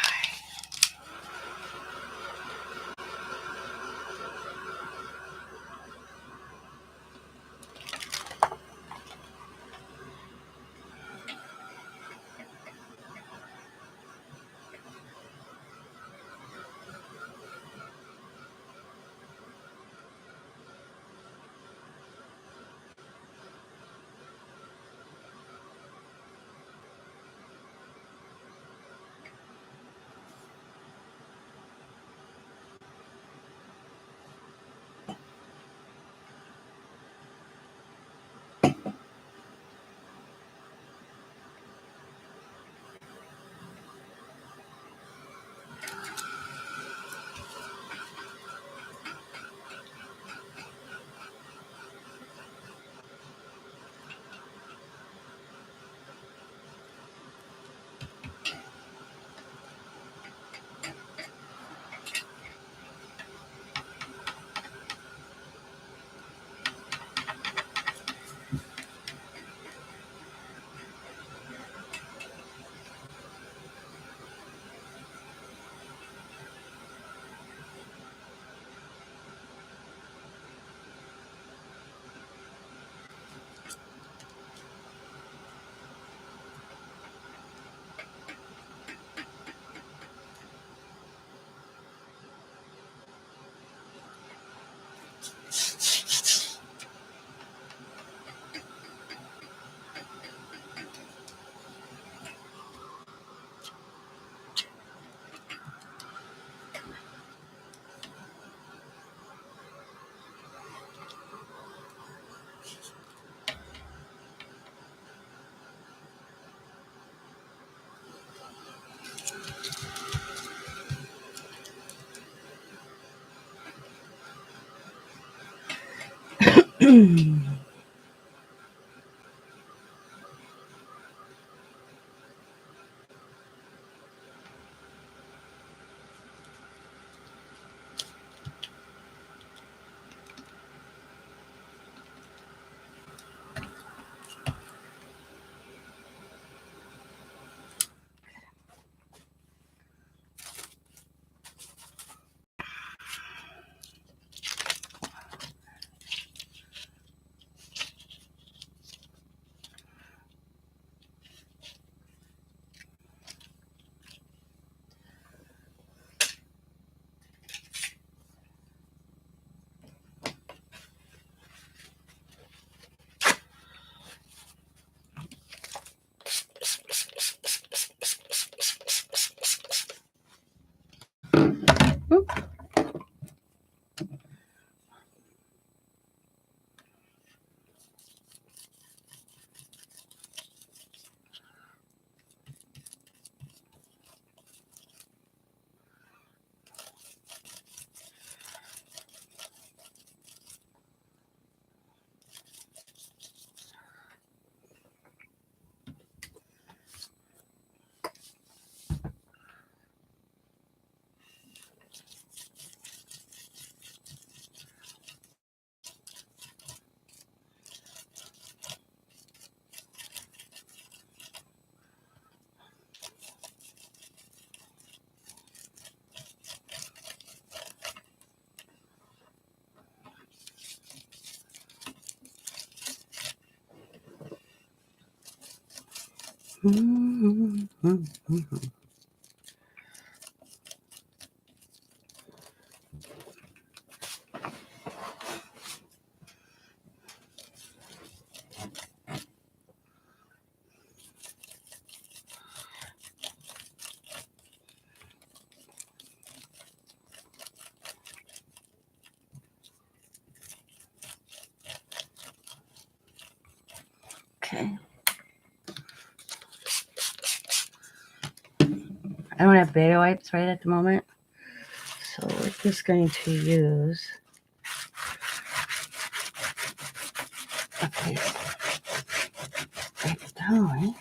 Okay. I don't have beta wipes right at the moment, so we're just going to use a place right down.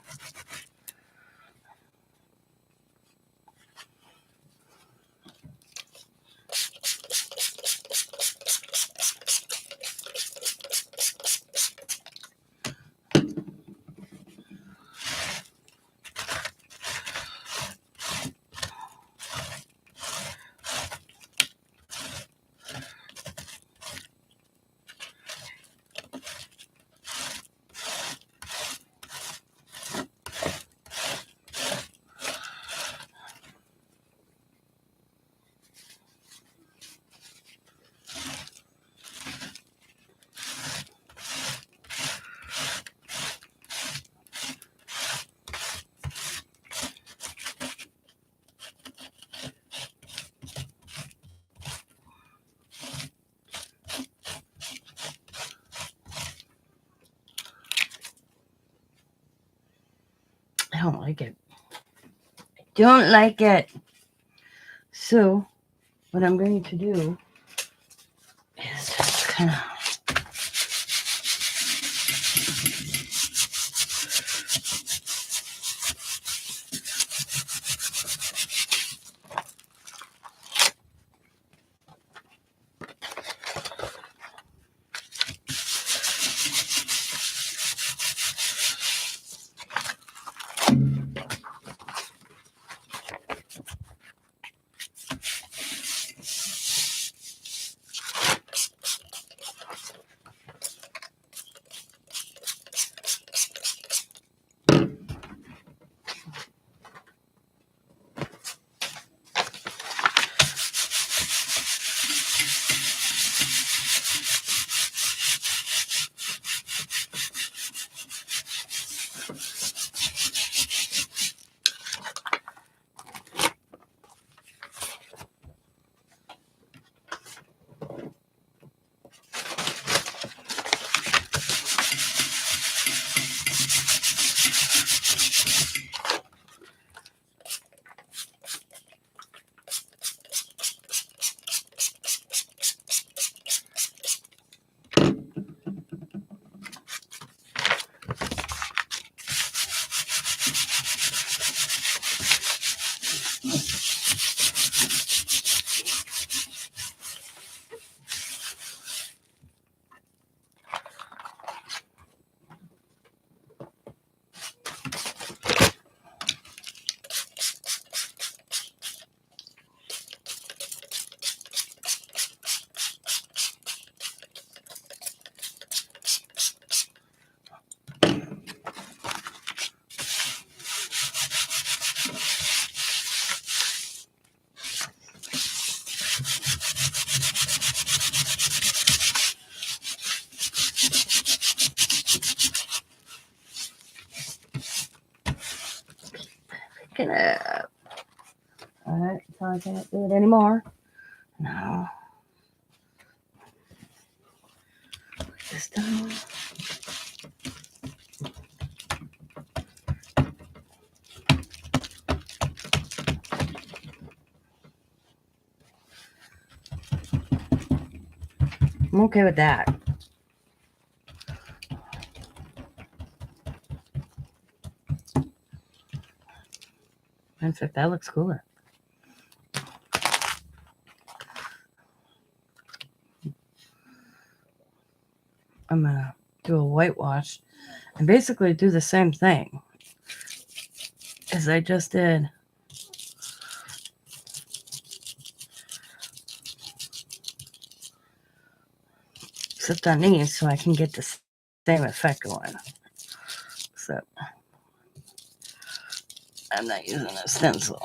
I don't like it. I don't like it. So, what I'm going to do is just kind of. Gonna. Alright, so I can't do it anymore. No. This down. I'm okay with that. In fact, that looks cooler. I'm gonna do a whitewash and basically do the same thing as I just did. Except on these, so I can get the same effect going. Except I'm not using a stencil.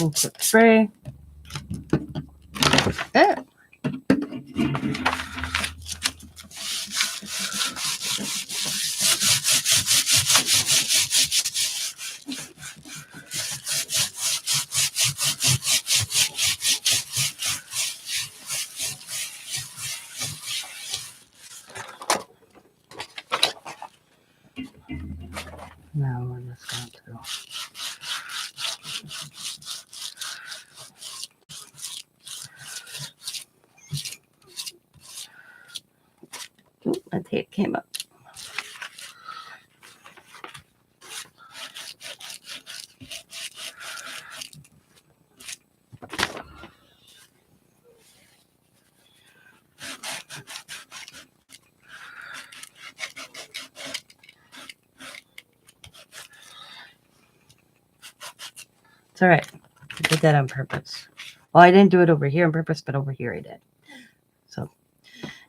We'll put spray. There. Now we're just going to the tape came up. It's all right. I did that on purpose. Well, I didn't do it over here on purpose, but over here I did. So,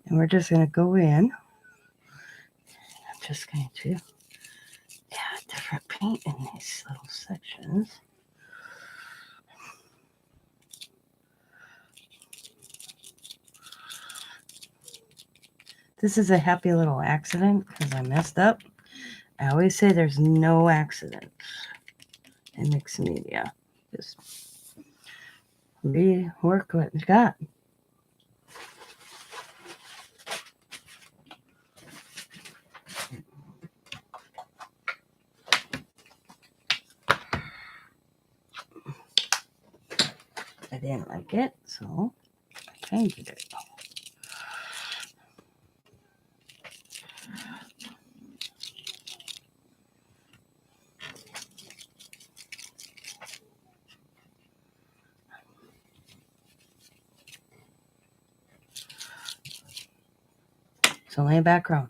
and we're just going to go in. I'm just going to add different paint in these little sections. This is a happy little accident because I messed up. I always say there's no accidents in Mixmedia. Just rework what you got. I didn't like it, so I changed it. It's only a background.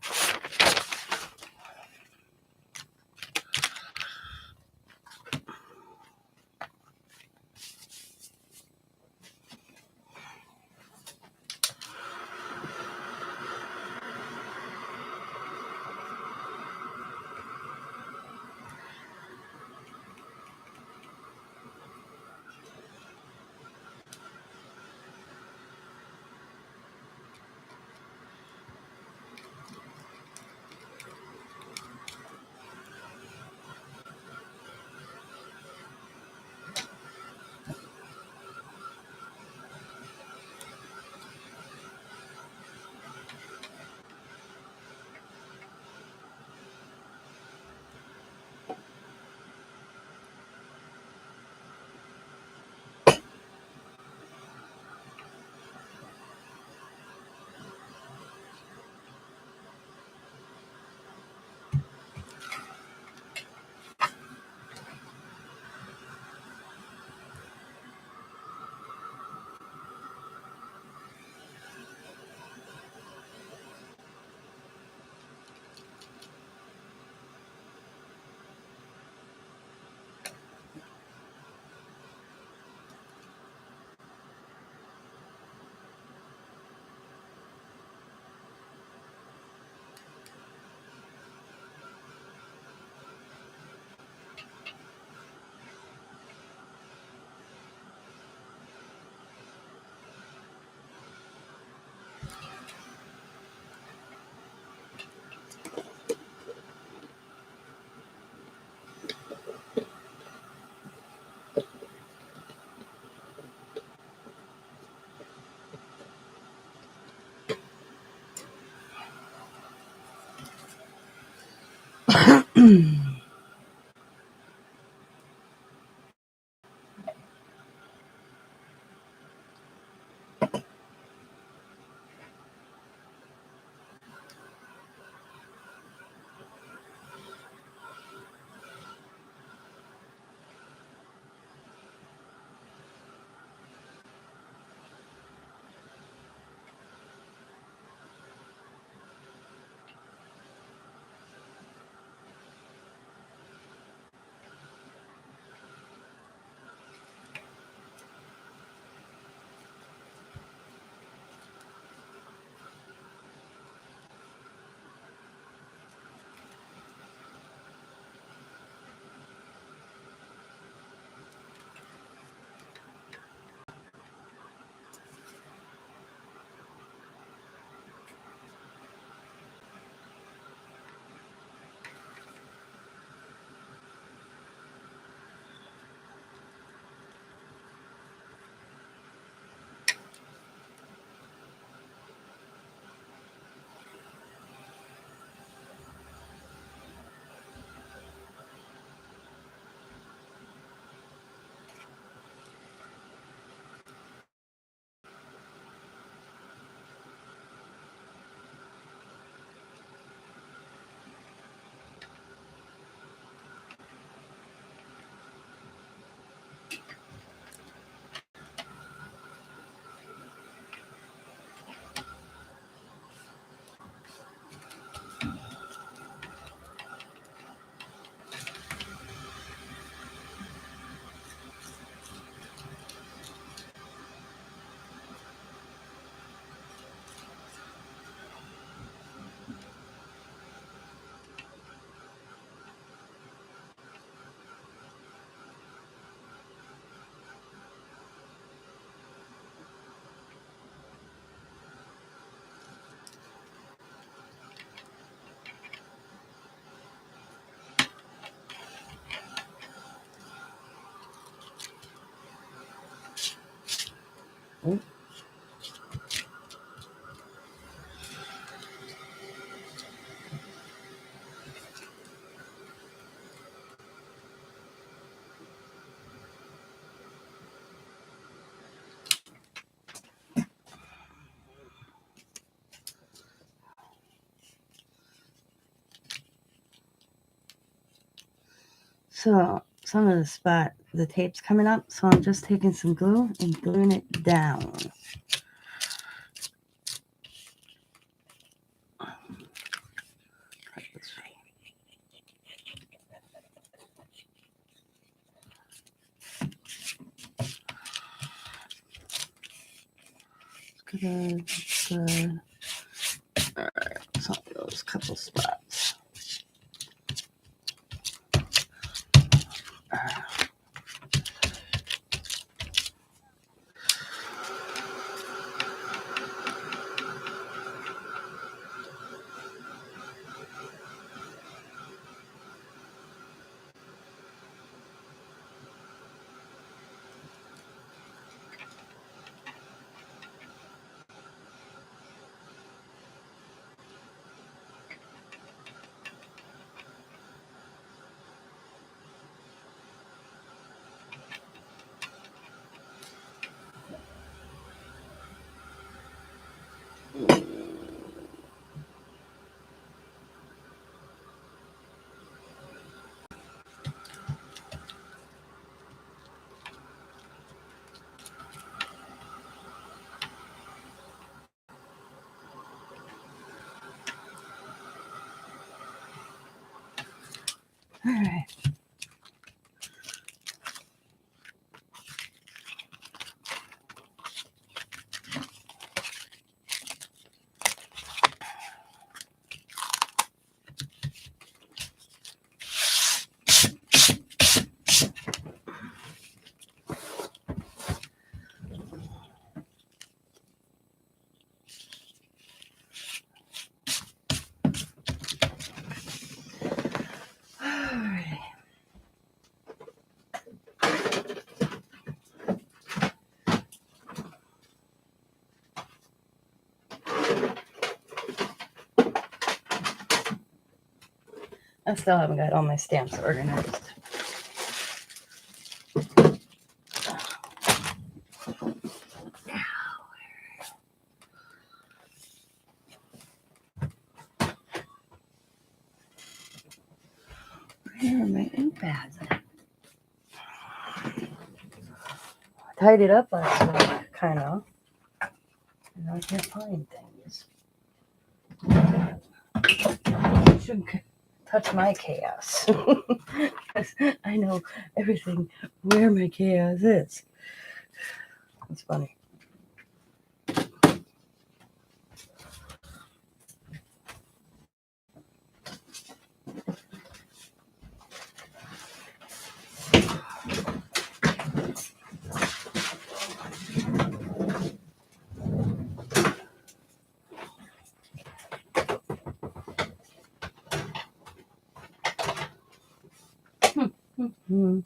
So some of the tape's coming up, so I'm just taking some glue and gluing it down. Good. All right, so those couple spots. All right. I still haven't got all my stamps organized. Where are my ink pads? I tied it up last week, kind of. And I can't find things. You shouldn't touch my chaos. I know everything where my chaos is. It's funny. Hmm.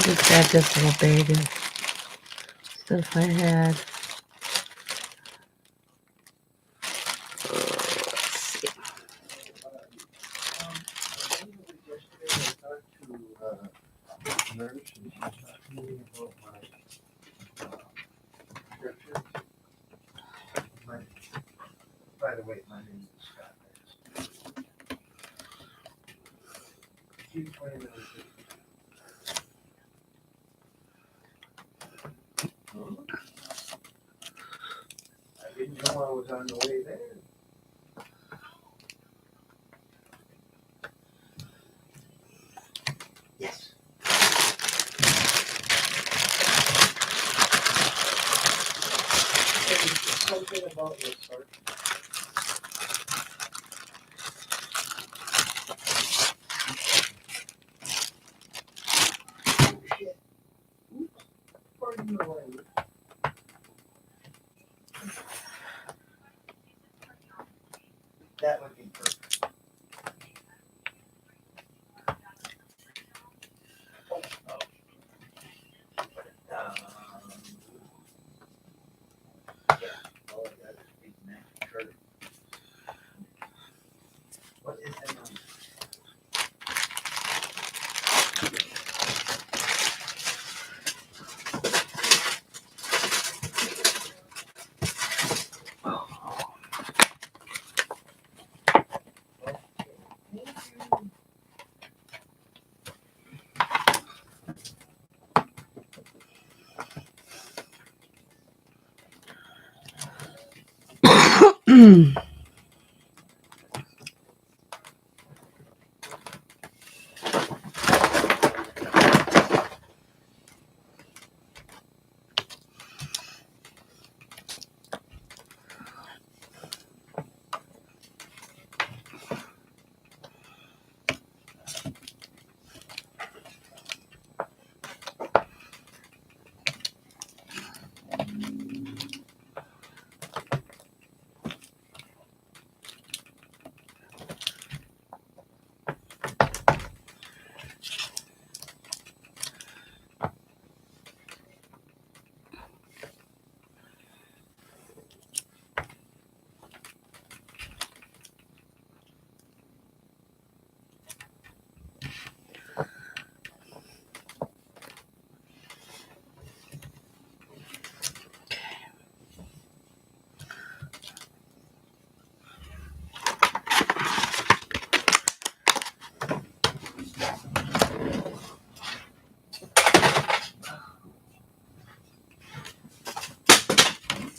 Just grab this little bag of stuff I had. Nurse, and she's not me about my scriptures. My, by the way, my name is Scott. Keep playing with it. I didn't know I was on the way there. Yes. Something about your start. Oh, shit. Oops. Pardon the language. That would be perfect. Oh. Yeah. Oh, that is big Mac curve. What is the number?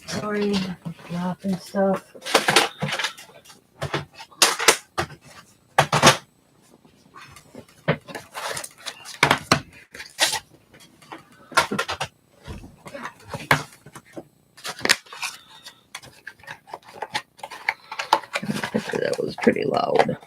Sorry, dropping stuff. That was pretty loud.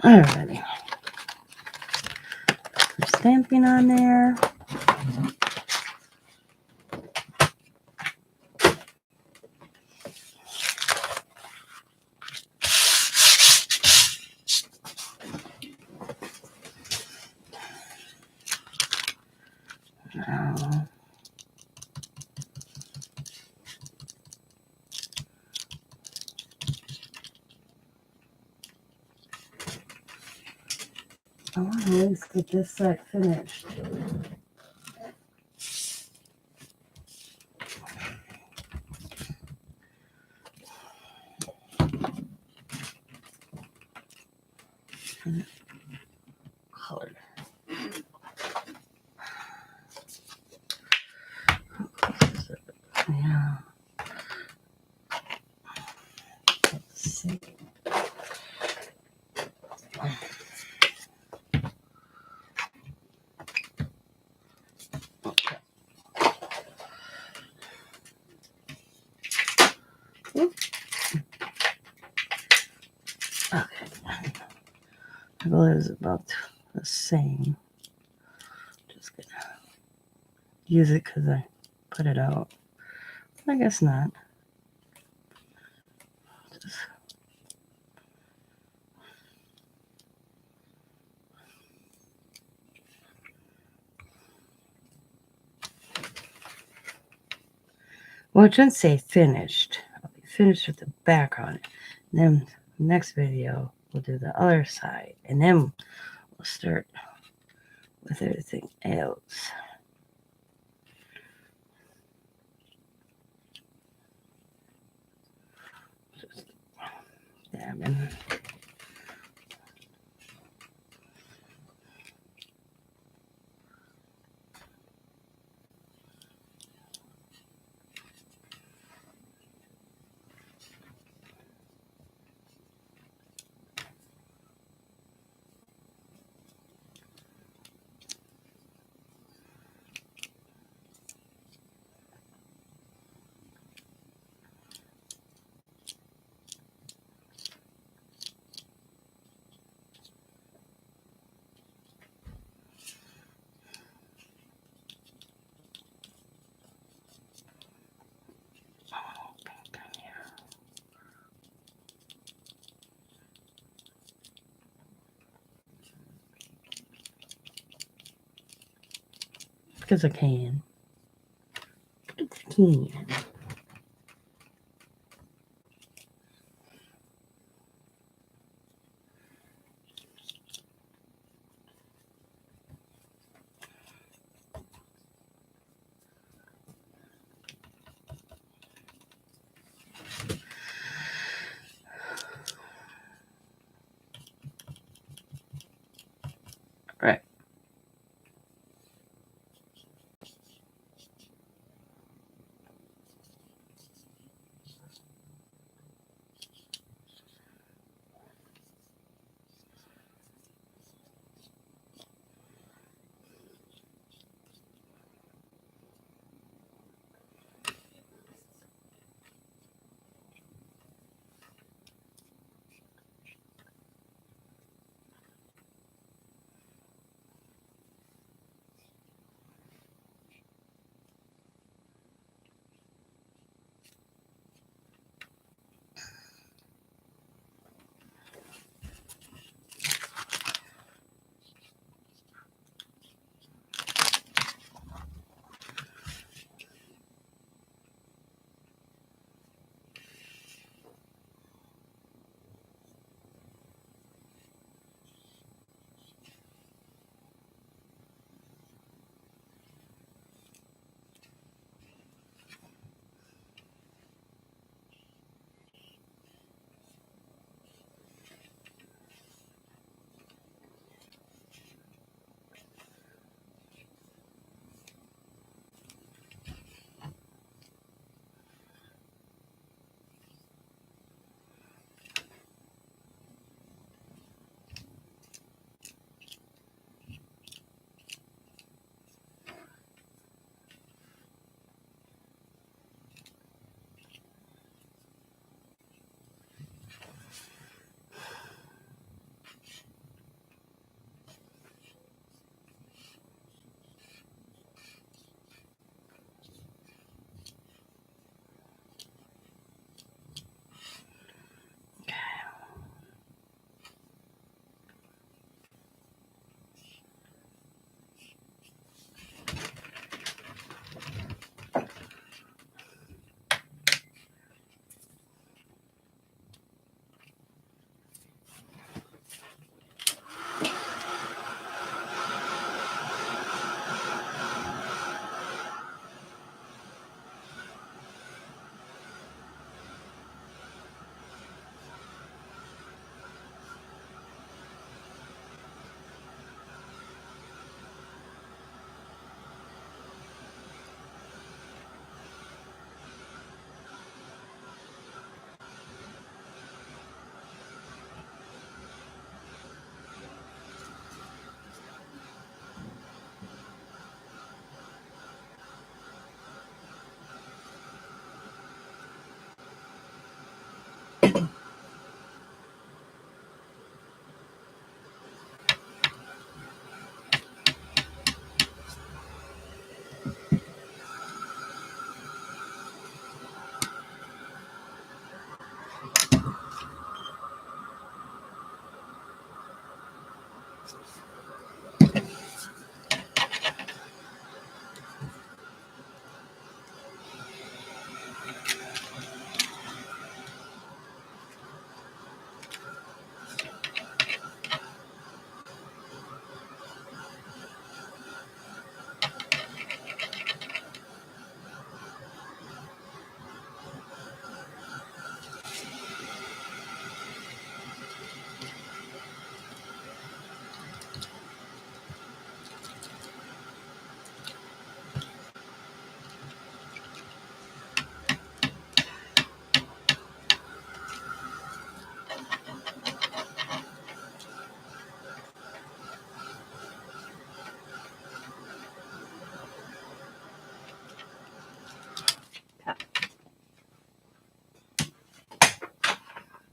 Alrighty. Some stamping on there. Now, I want to at least get this side finished. cable is about the same. Just gonna use it because I put it out. I guess not. Just well, it shouldn't say finished. I'll be finished with the back on it. And then next video, we'll do the other side. And then we'll start with everything else. Just dabbing. Because I can. Because I can. Right.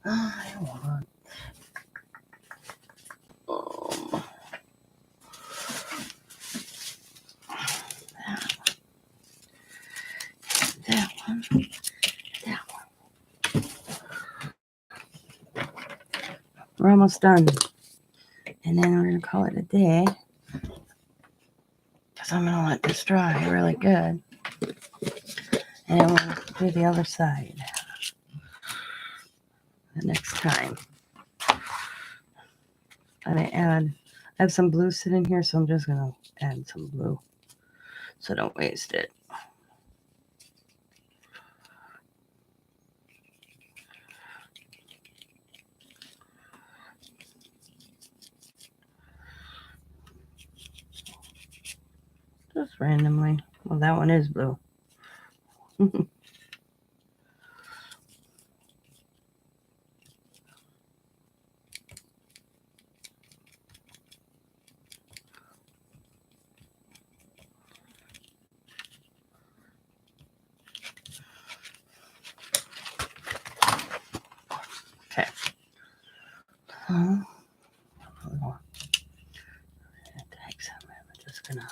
I want that one, that one. We're almost done. And then we're going to call it a day. Because I'm going to let this dry really good. And then we'll do the other side the next time. I'm going to add, I have some blue sitting here, so I'm just going to add some blue. So don't waste it. Just randomly. Well, that one is blue. Okay. I'm just gonna.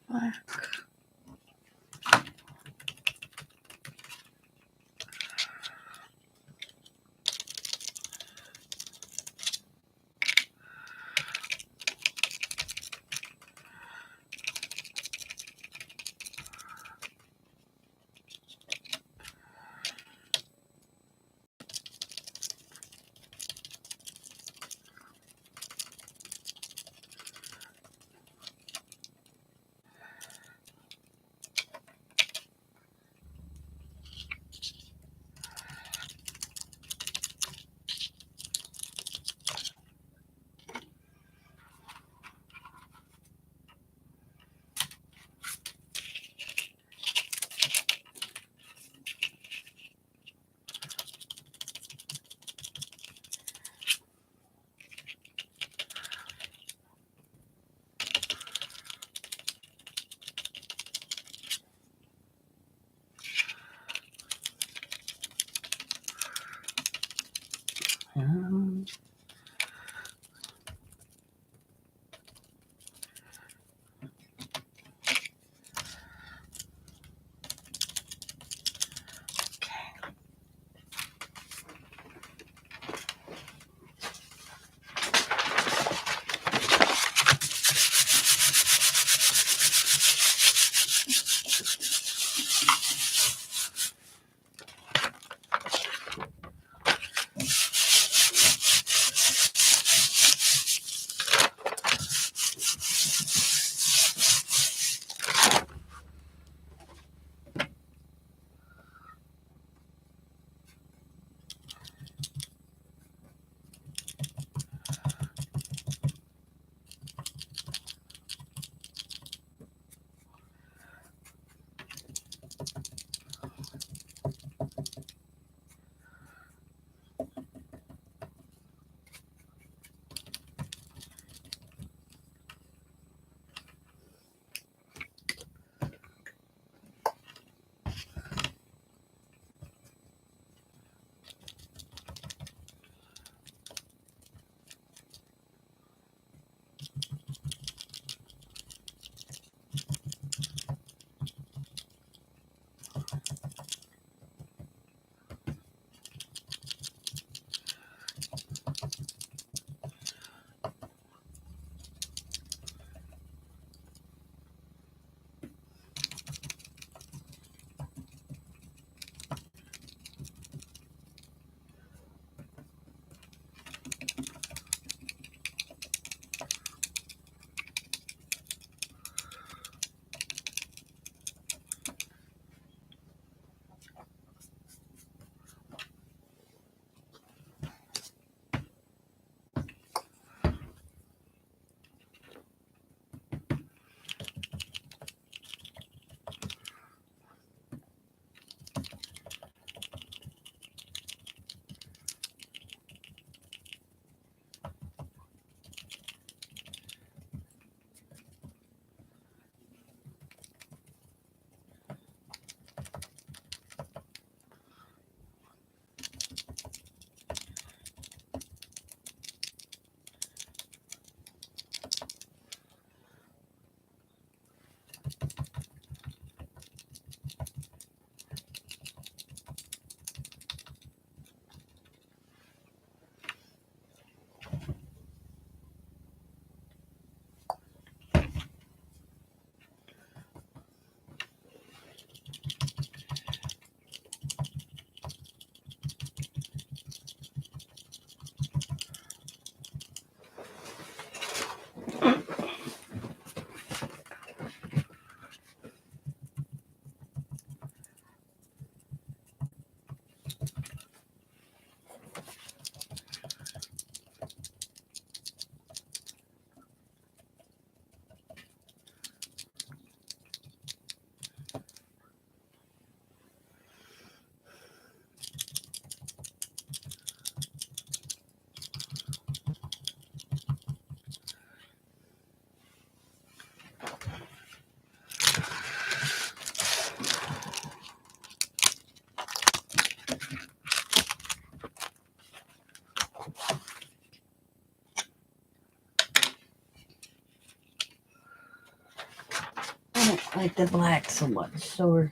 Black. Um, like the black so much. So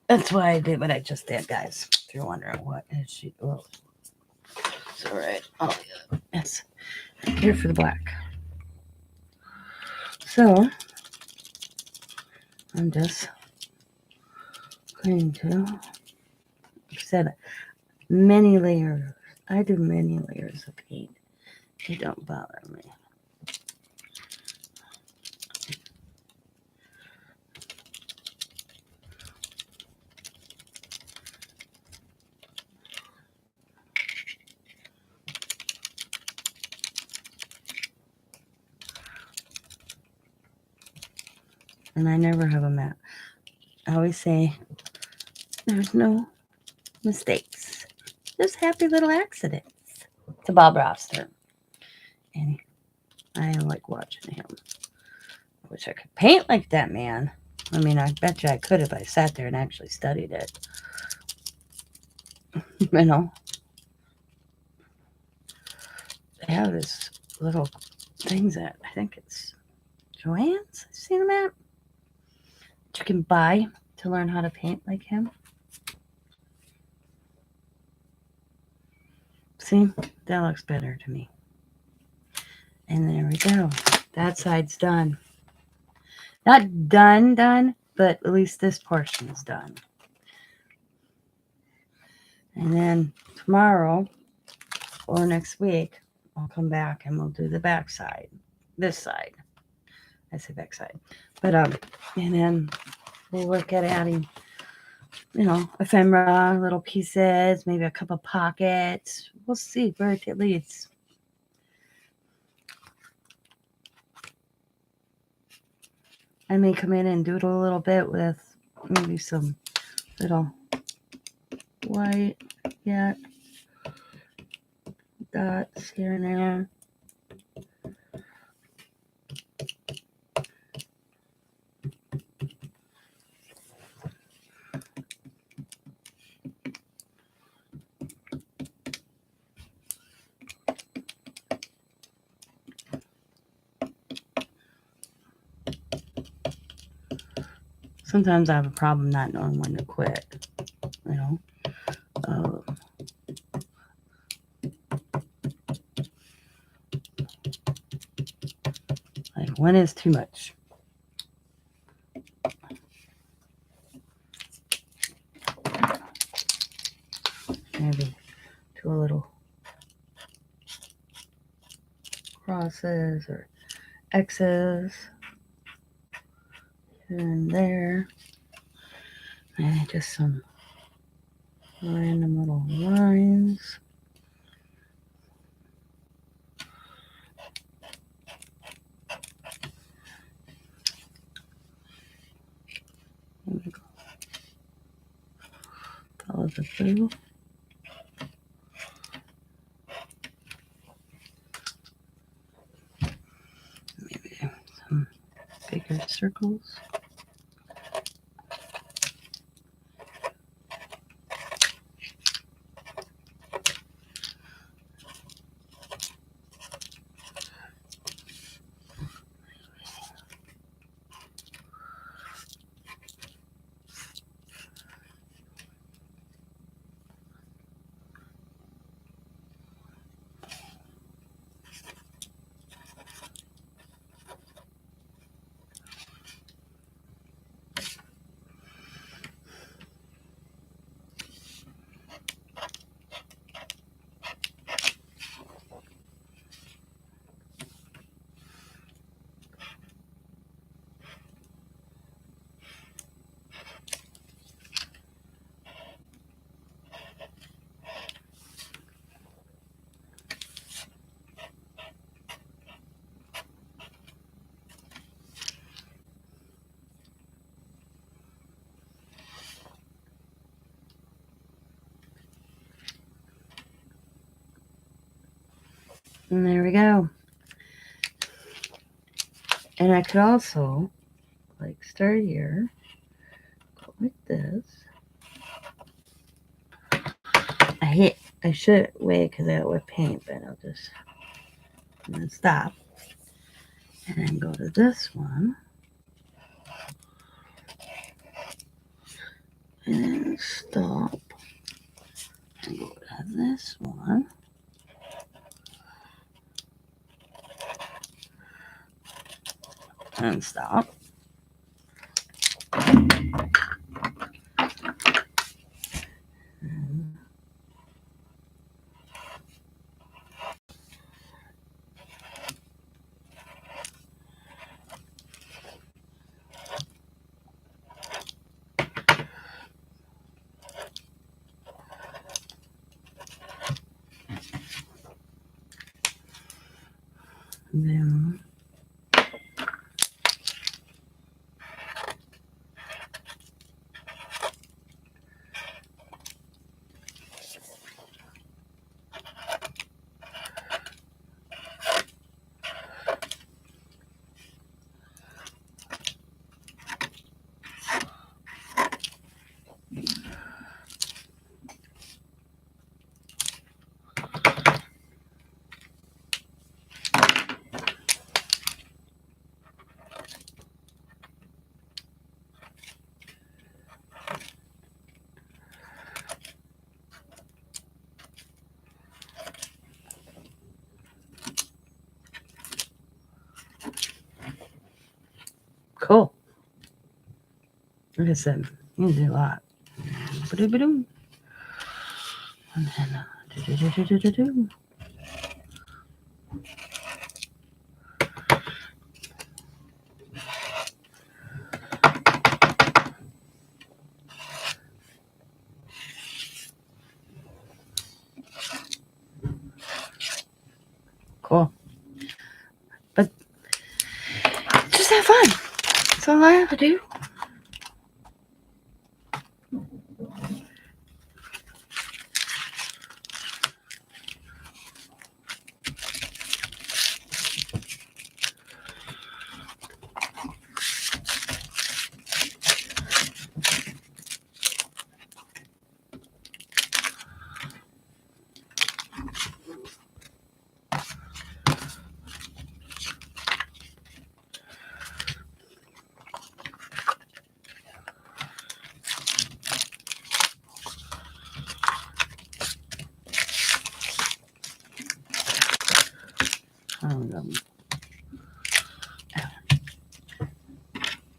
that's why I did what I just did, guys. If you're wondering what is she. Oh, it's all right. Oh, yeah. Yes. Here for the black. So I'm just going to, like I said, many layers. I do many layers of paint. They don't bother me. And I never have a map. I always say there's no mistakes. Just happy little accidents. To Bob Roster. And I like watching him. I wish I could paint like that man. I mean, I bet you I could if I sat there and actually studied it. You know, they have this little things that I think it's Joann's. I've seen them at. You can buy to learn how to paint like him. See, that looks better to me. And there we go. That side's done. Not done, but at least this portion is done. And then tomorrow or next week, I'll come back and we'll do the back side. This side. I say back side. But and then we'll look at adding, ephemera, little pieces, maybe a couple pockets. We'll see where it leads. I may come in and doodle a little bit with maybe some little white, dots here and there. Sometimes I have a problem not knowing when to quit. Like when is too much? Maybe do a little crosses or X's here and there. And just some random little lines. Follow the blue. Maybe some bigger circles. And there we go. And I could also, like, start here, go like this. I should wait because I would paint, but I'll just and then stop. And then go to this one. And stop. And go to this one. And stop. Then cool. Like I said, you can do a lot. Ba-do-ba-doo. And then do-do-do-do-do-do. Cool. But just have fun. That's all I have to do.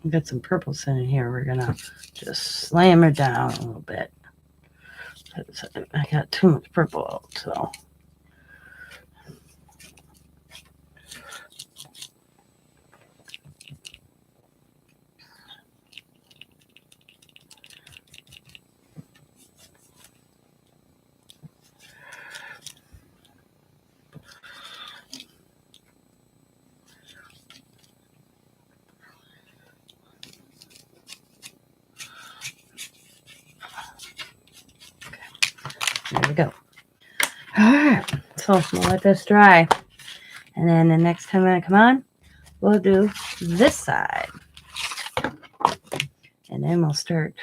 I've got some purples in here. We're gonna just slam her down a little bit. I got too much purple, so. There we go. All right, so we'll let this dry. And then the next time I come on, we'll do this side. And then we'll start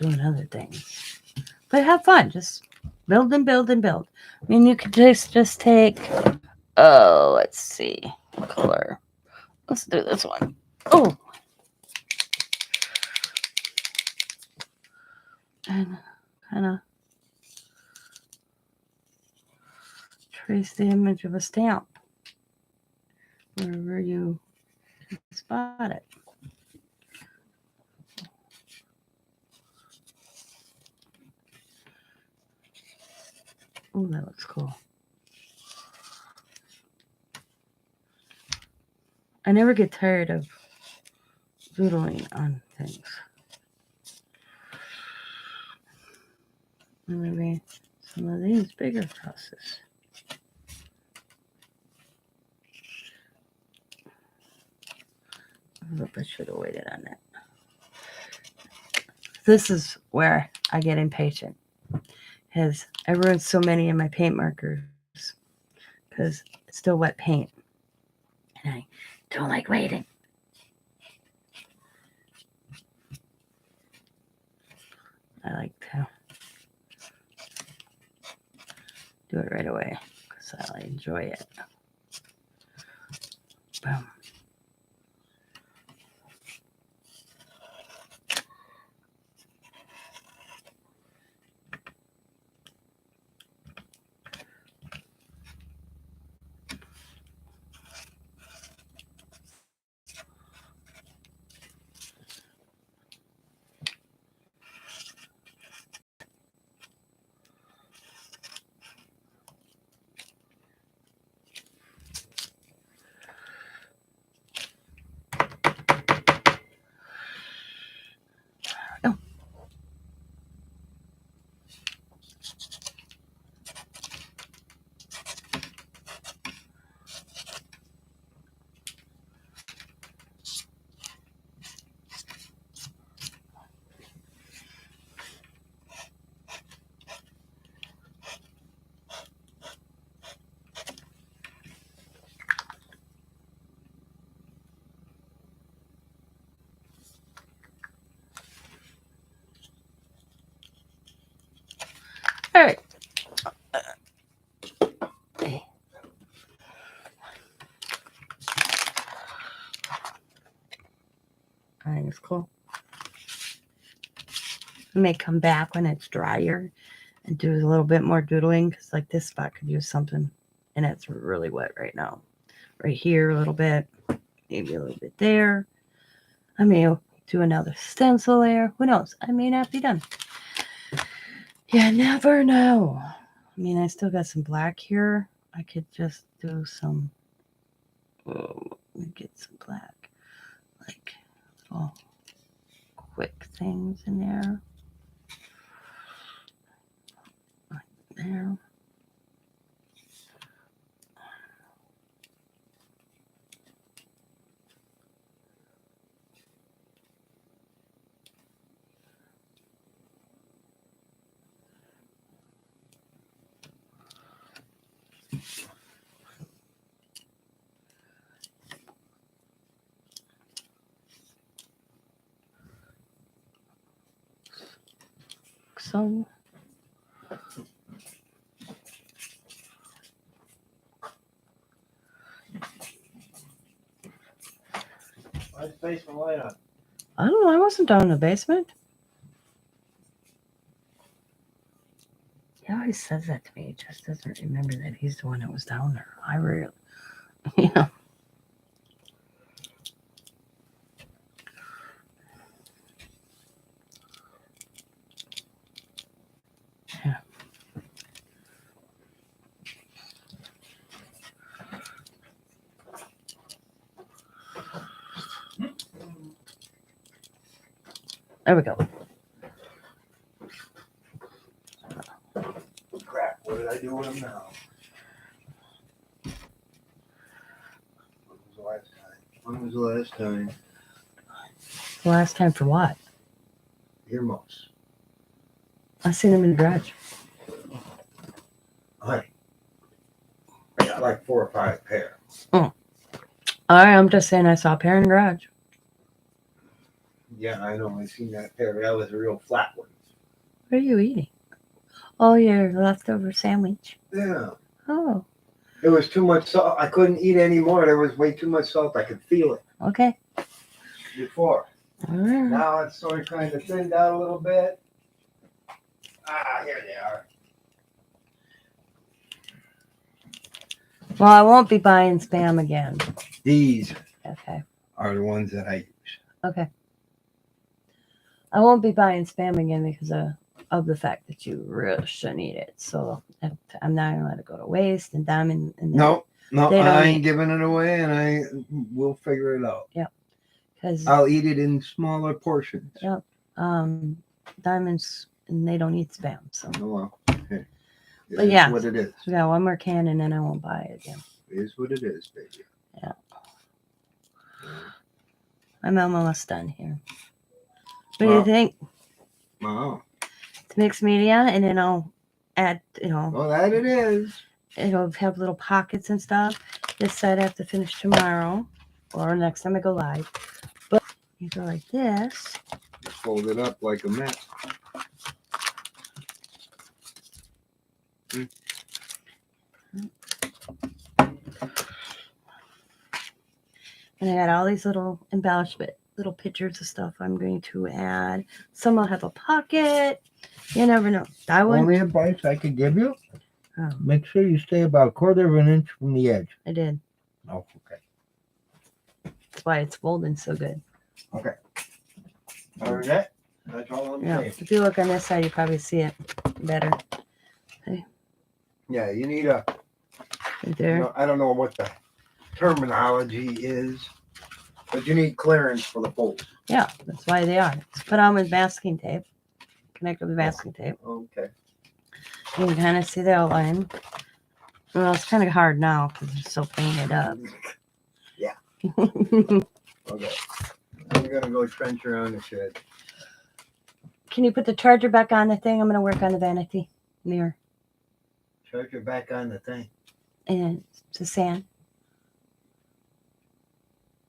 doing other things. But have fun. Just build and build and build. I mean, you could just take, let's see, what color. Let's do this one. Oh. And kind of trace the image of a stamp wherever you spot it. Oh, that looks cool. I never get tired of doodling on things. Maybe some of these bigger crosses. I should have waited on that. This is where I get impatient, because I ruined so many of my paint markers because it's still wet paint, and I don't like waiting. I like to do it right away because I enjoy it. Boom. it's cool. I may come back when it's drier and do a little bit more doodling because, like, this spot could use something, and it's really wet right now. Right here, a little bit, maybe a little bit there. I may do another stencil there. Who knows? I may not be done. You never know. I mean, I still got some black here. I could just do some. Oh, let me get some black, like little quick things in there. Right there. So Why's the basement light on? I don't know. I wasn't down in the basement. He always says that to me. He just doesn't remember that he's the one that was down there. I really, yeah. Yeah. There we go. Crap, what did I do with him now? When was the last time? The last time for what? Earmuffs. I seen him in the garage. Honey. I got like 4 or 5 pair. All right, I'm just saying I saw a pair in the garage. Yeah, I know. I seen that pair. That was a real flat one. What are you eating? Oh, your leftover sandwich. Yeah. Oh, It was too much salt. I couldn't eat anymore. There was way too much salt. I could feel it okay. before. All right. Now it's sort of kind of thinned out a little bit. Ah, here they are. Well, I won't be buying Spam again. These Okay. are the ones that I use. Okay. I won't be buying Spam again because of the fact that you really shouldn't eat it. So I'm not going to let it go to waste. And Diamond. And No, they don't I eat. ain't giving it away, and I will figure it out. Yeah. Because I'll eat it in smaller portions. Yep. Diamonds, and they don't eat Spam. So. Oh, well. Okay. But yeah. What it is. We got one more can, and then I won't buy it again. It is what it is, baby. Yeah. I'm almost done here. What do you think? Wow. To Mixmedia, and then I'll add, Well, that it is. it'll have little pockets and stuff. This side I have to finish tomorrow or next time I go live. But you go like this. Fold it up like a mat. And I got all these little embellishment, little pictures of stuff I'm going to add. Some will have a pocket. You never know. That one. Only advice I could give you: Oh, make sure you stay about a quarter of an inch from the edge. I did. Oh, okay. That's why it's folding so good. Okay. Other than that, that's all I'm Yeah. saying. If you look on this side, you probably see it better. Yeah, you need a. Right there. I don't know what the terminology is, but you need clearance for the fold. Yeah, that's why they are. It's put on with masking tape. Connect with masking tape. Okay. You can kind of see the outline. Well, it's kind of hard now because it's so painted up. Yeah. Okay. I'm gonna go trench around the shed. Can you put the charger back on the thing? I'm going to work on the vanity mirror Charge it back on the thing. and the sand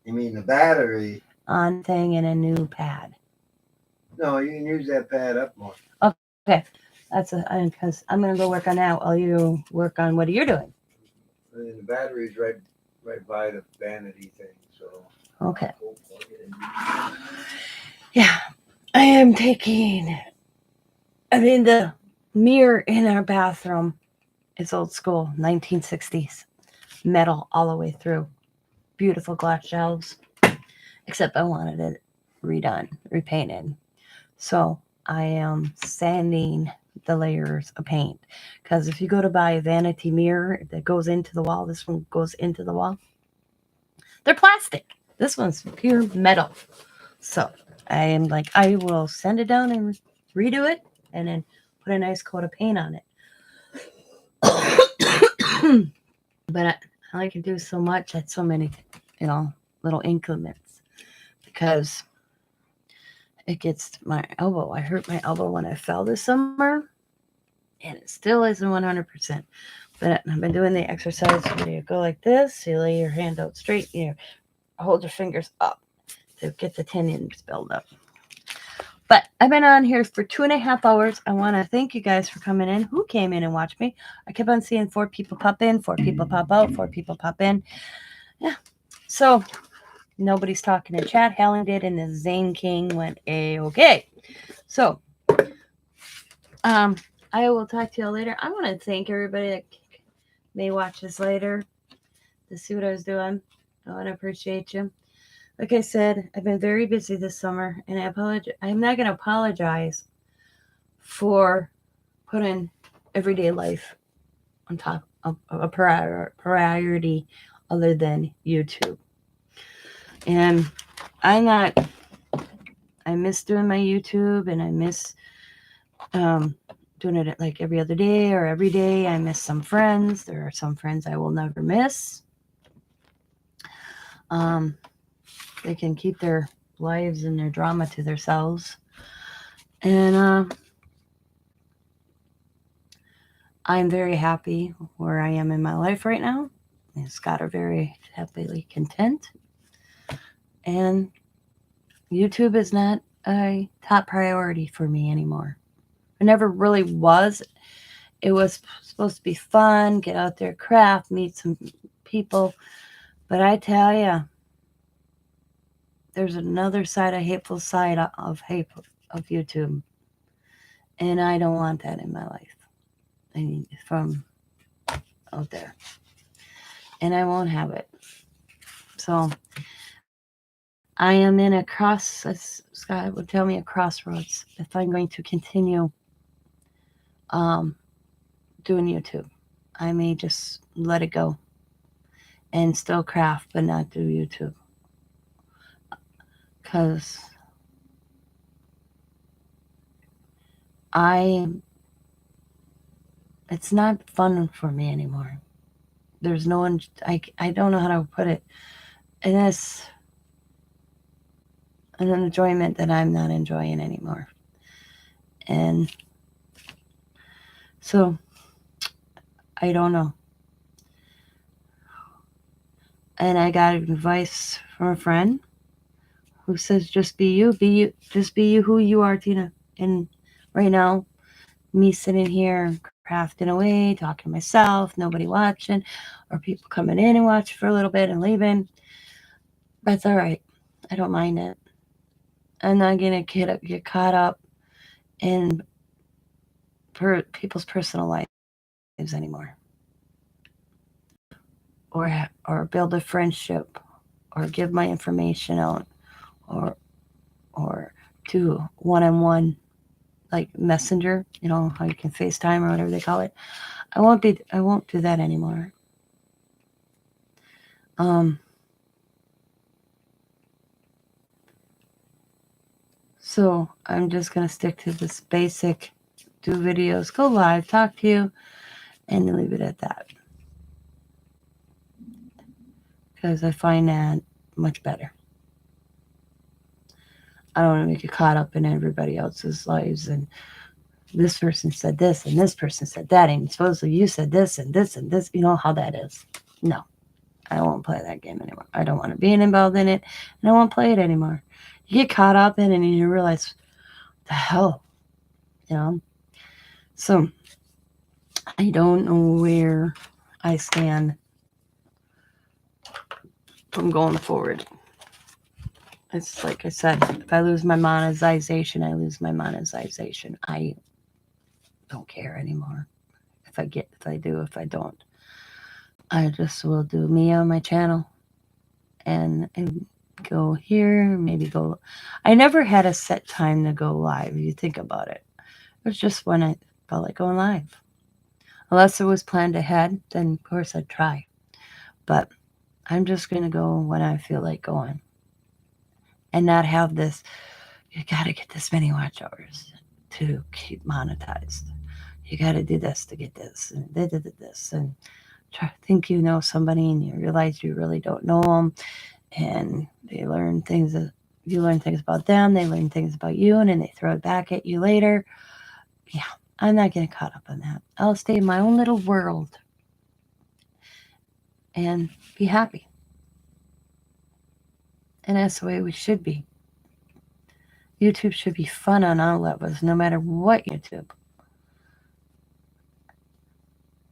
You mean the battery? on thing and a new pad. No, you can use that pad up more. That's because I'm going to go work on that while you work on what you're doing. And the battery's right by the vanity thing. So. Okay. Yeah. I am taking, the mirror in our bathroom is old school, 1960s, metal all the way through. Beautiful glass shelves, except I wanted it redone, repainted. So I am sanding the layers of paint. Because if you go to buy a vanity mirror that goes into the wall, this one goes into the wall, they're plastic. This one's pure metal. So I am like, I will send it down and redo it and then put a nice coat of paint on it. But I can do so much at so many, little increments because it gets my elbow. I hurt my elbow when I fell this summer, and it still isn't 100%. But I've been doing the exercise where you go like this, you lay your hand out straight, you hold your fingers up to get the tendons built up. But I've been on here for 2.5 hours. I want to thank you guys for coming in. Who came in and watched me? I kept on seeing 4 people pop in, 4 people pop out, 4 people pop in. Yeah. So nobody's talking in chat. Helen did, and the Zane King went A-okay. So, I will talk to you all later. I want to thank everybody that may watch this later to see what I was doing. I want to appreciate you. Like I said, I've been very busy this summer, and I apologize. I'm not going to apologize for putting everyday life on top of a priority other than YouTube. And I miss doing my YouTube, and I miss doing it like every other day or every day. I miss some friends. There are some friends I will never miss. They can keep their lives and their drama to themselves. And I'm very happy where I am in my life right now. Me and Scott are very happily content. And YouTube is not a top priority for me anymore. It never really was. It was supposed to be fun, get out there, craft, meet some people. But I tell you, there's another side, a hateful side of YouTube. And I don't want that in my life. I mean, from out there. And I won't have it. So I am in Scott would tell me, a crossroads if I'm going to continue um, doing YouTube. I may just let it go and still craft, but not do YouTube. Because it's not fun for me anymore. There's no one, I don't know how to put it. And it's an enjoyment that I'm not enjoying anymore. And so I don't know. And I got advice from a friend who says, just be you, just be you who you are, Tina. And right now, me sitting here crafting away, talking to myself, nobody watching, or people coming in and watching for a little bit and leaving, that's all right. I don't mind it. I'm not gonna get caught up in people's personal lives anymore, or build a friendship, or give my information out, or or do one-on-one like messenger. How you can FaceTime or whatever they call it. I won't do that anymore. Um. So I'm just gonna stick to this basic: do videos, go live, talk to you, and leave it at that. Because I find that much better. I don't want to get caught up in everybody else's lives and this person said this and this person said that and supposedly you said this and this and this. You know how that is. No, I won't play that game anymore. I don't want to be involved in it, and I won't play it anymore. You get caught up in it and you realize, the hell, you know. So I don't know where I stand from going forward. It's like I said, if I lose my monetization, I lose my monetization. I don't care anymore. If I do, if I don't, I just will do me on my channel and go here, maybe go. I never had a set time to go live. You think about it. It was just when I felt like going live. Unless it was planned ahead, then of course I'd try. But I'm just going to go when I feel like going and not have this, you got to get this many watch hours to keep monetized. You got to do this to get this and this and think you know somebody and you realize you really don't know them and they learn things that you learn things about them, they learn things about you, and then they throw it back at you later. Yeah, I'm not getting caught up on that. I'll stay in my own little world and be happy. And that's the way we should be. YouTube should be fun on all levels, no matter what YouTube.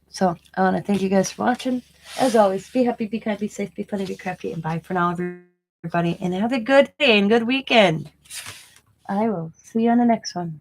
So I want to thank you guys for watching. As always, be happy, be kind, be safe, be funny, be crafty, and bye for now, everybody. And have a good day and good weekend. I will see you on the next one.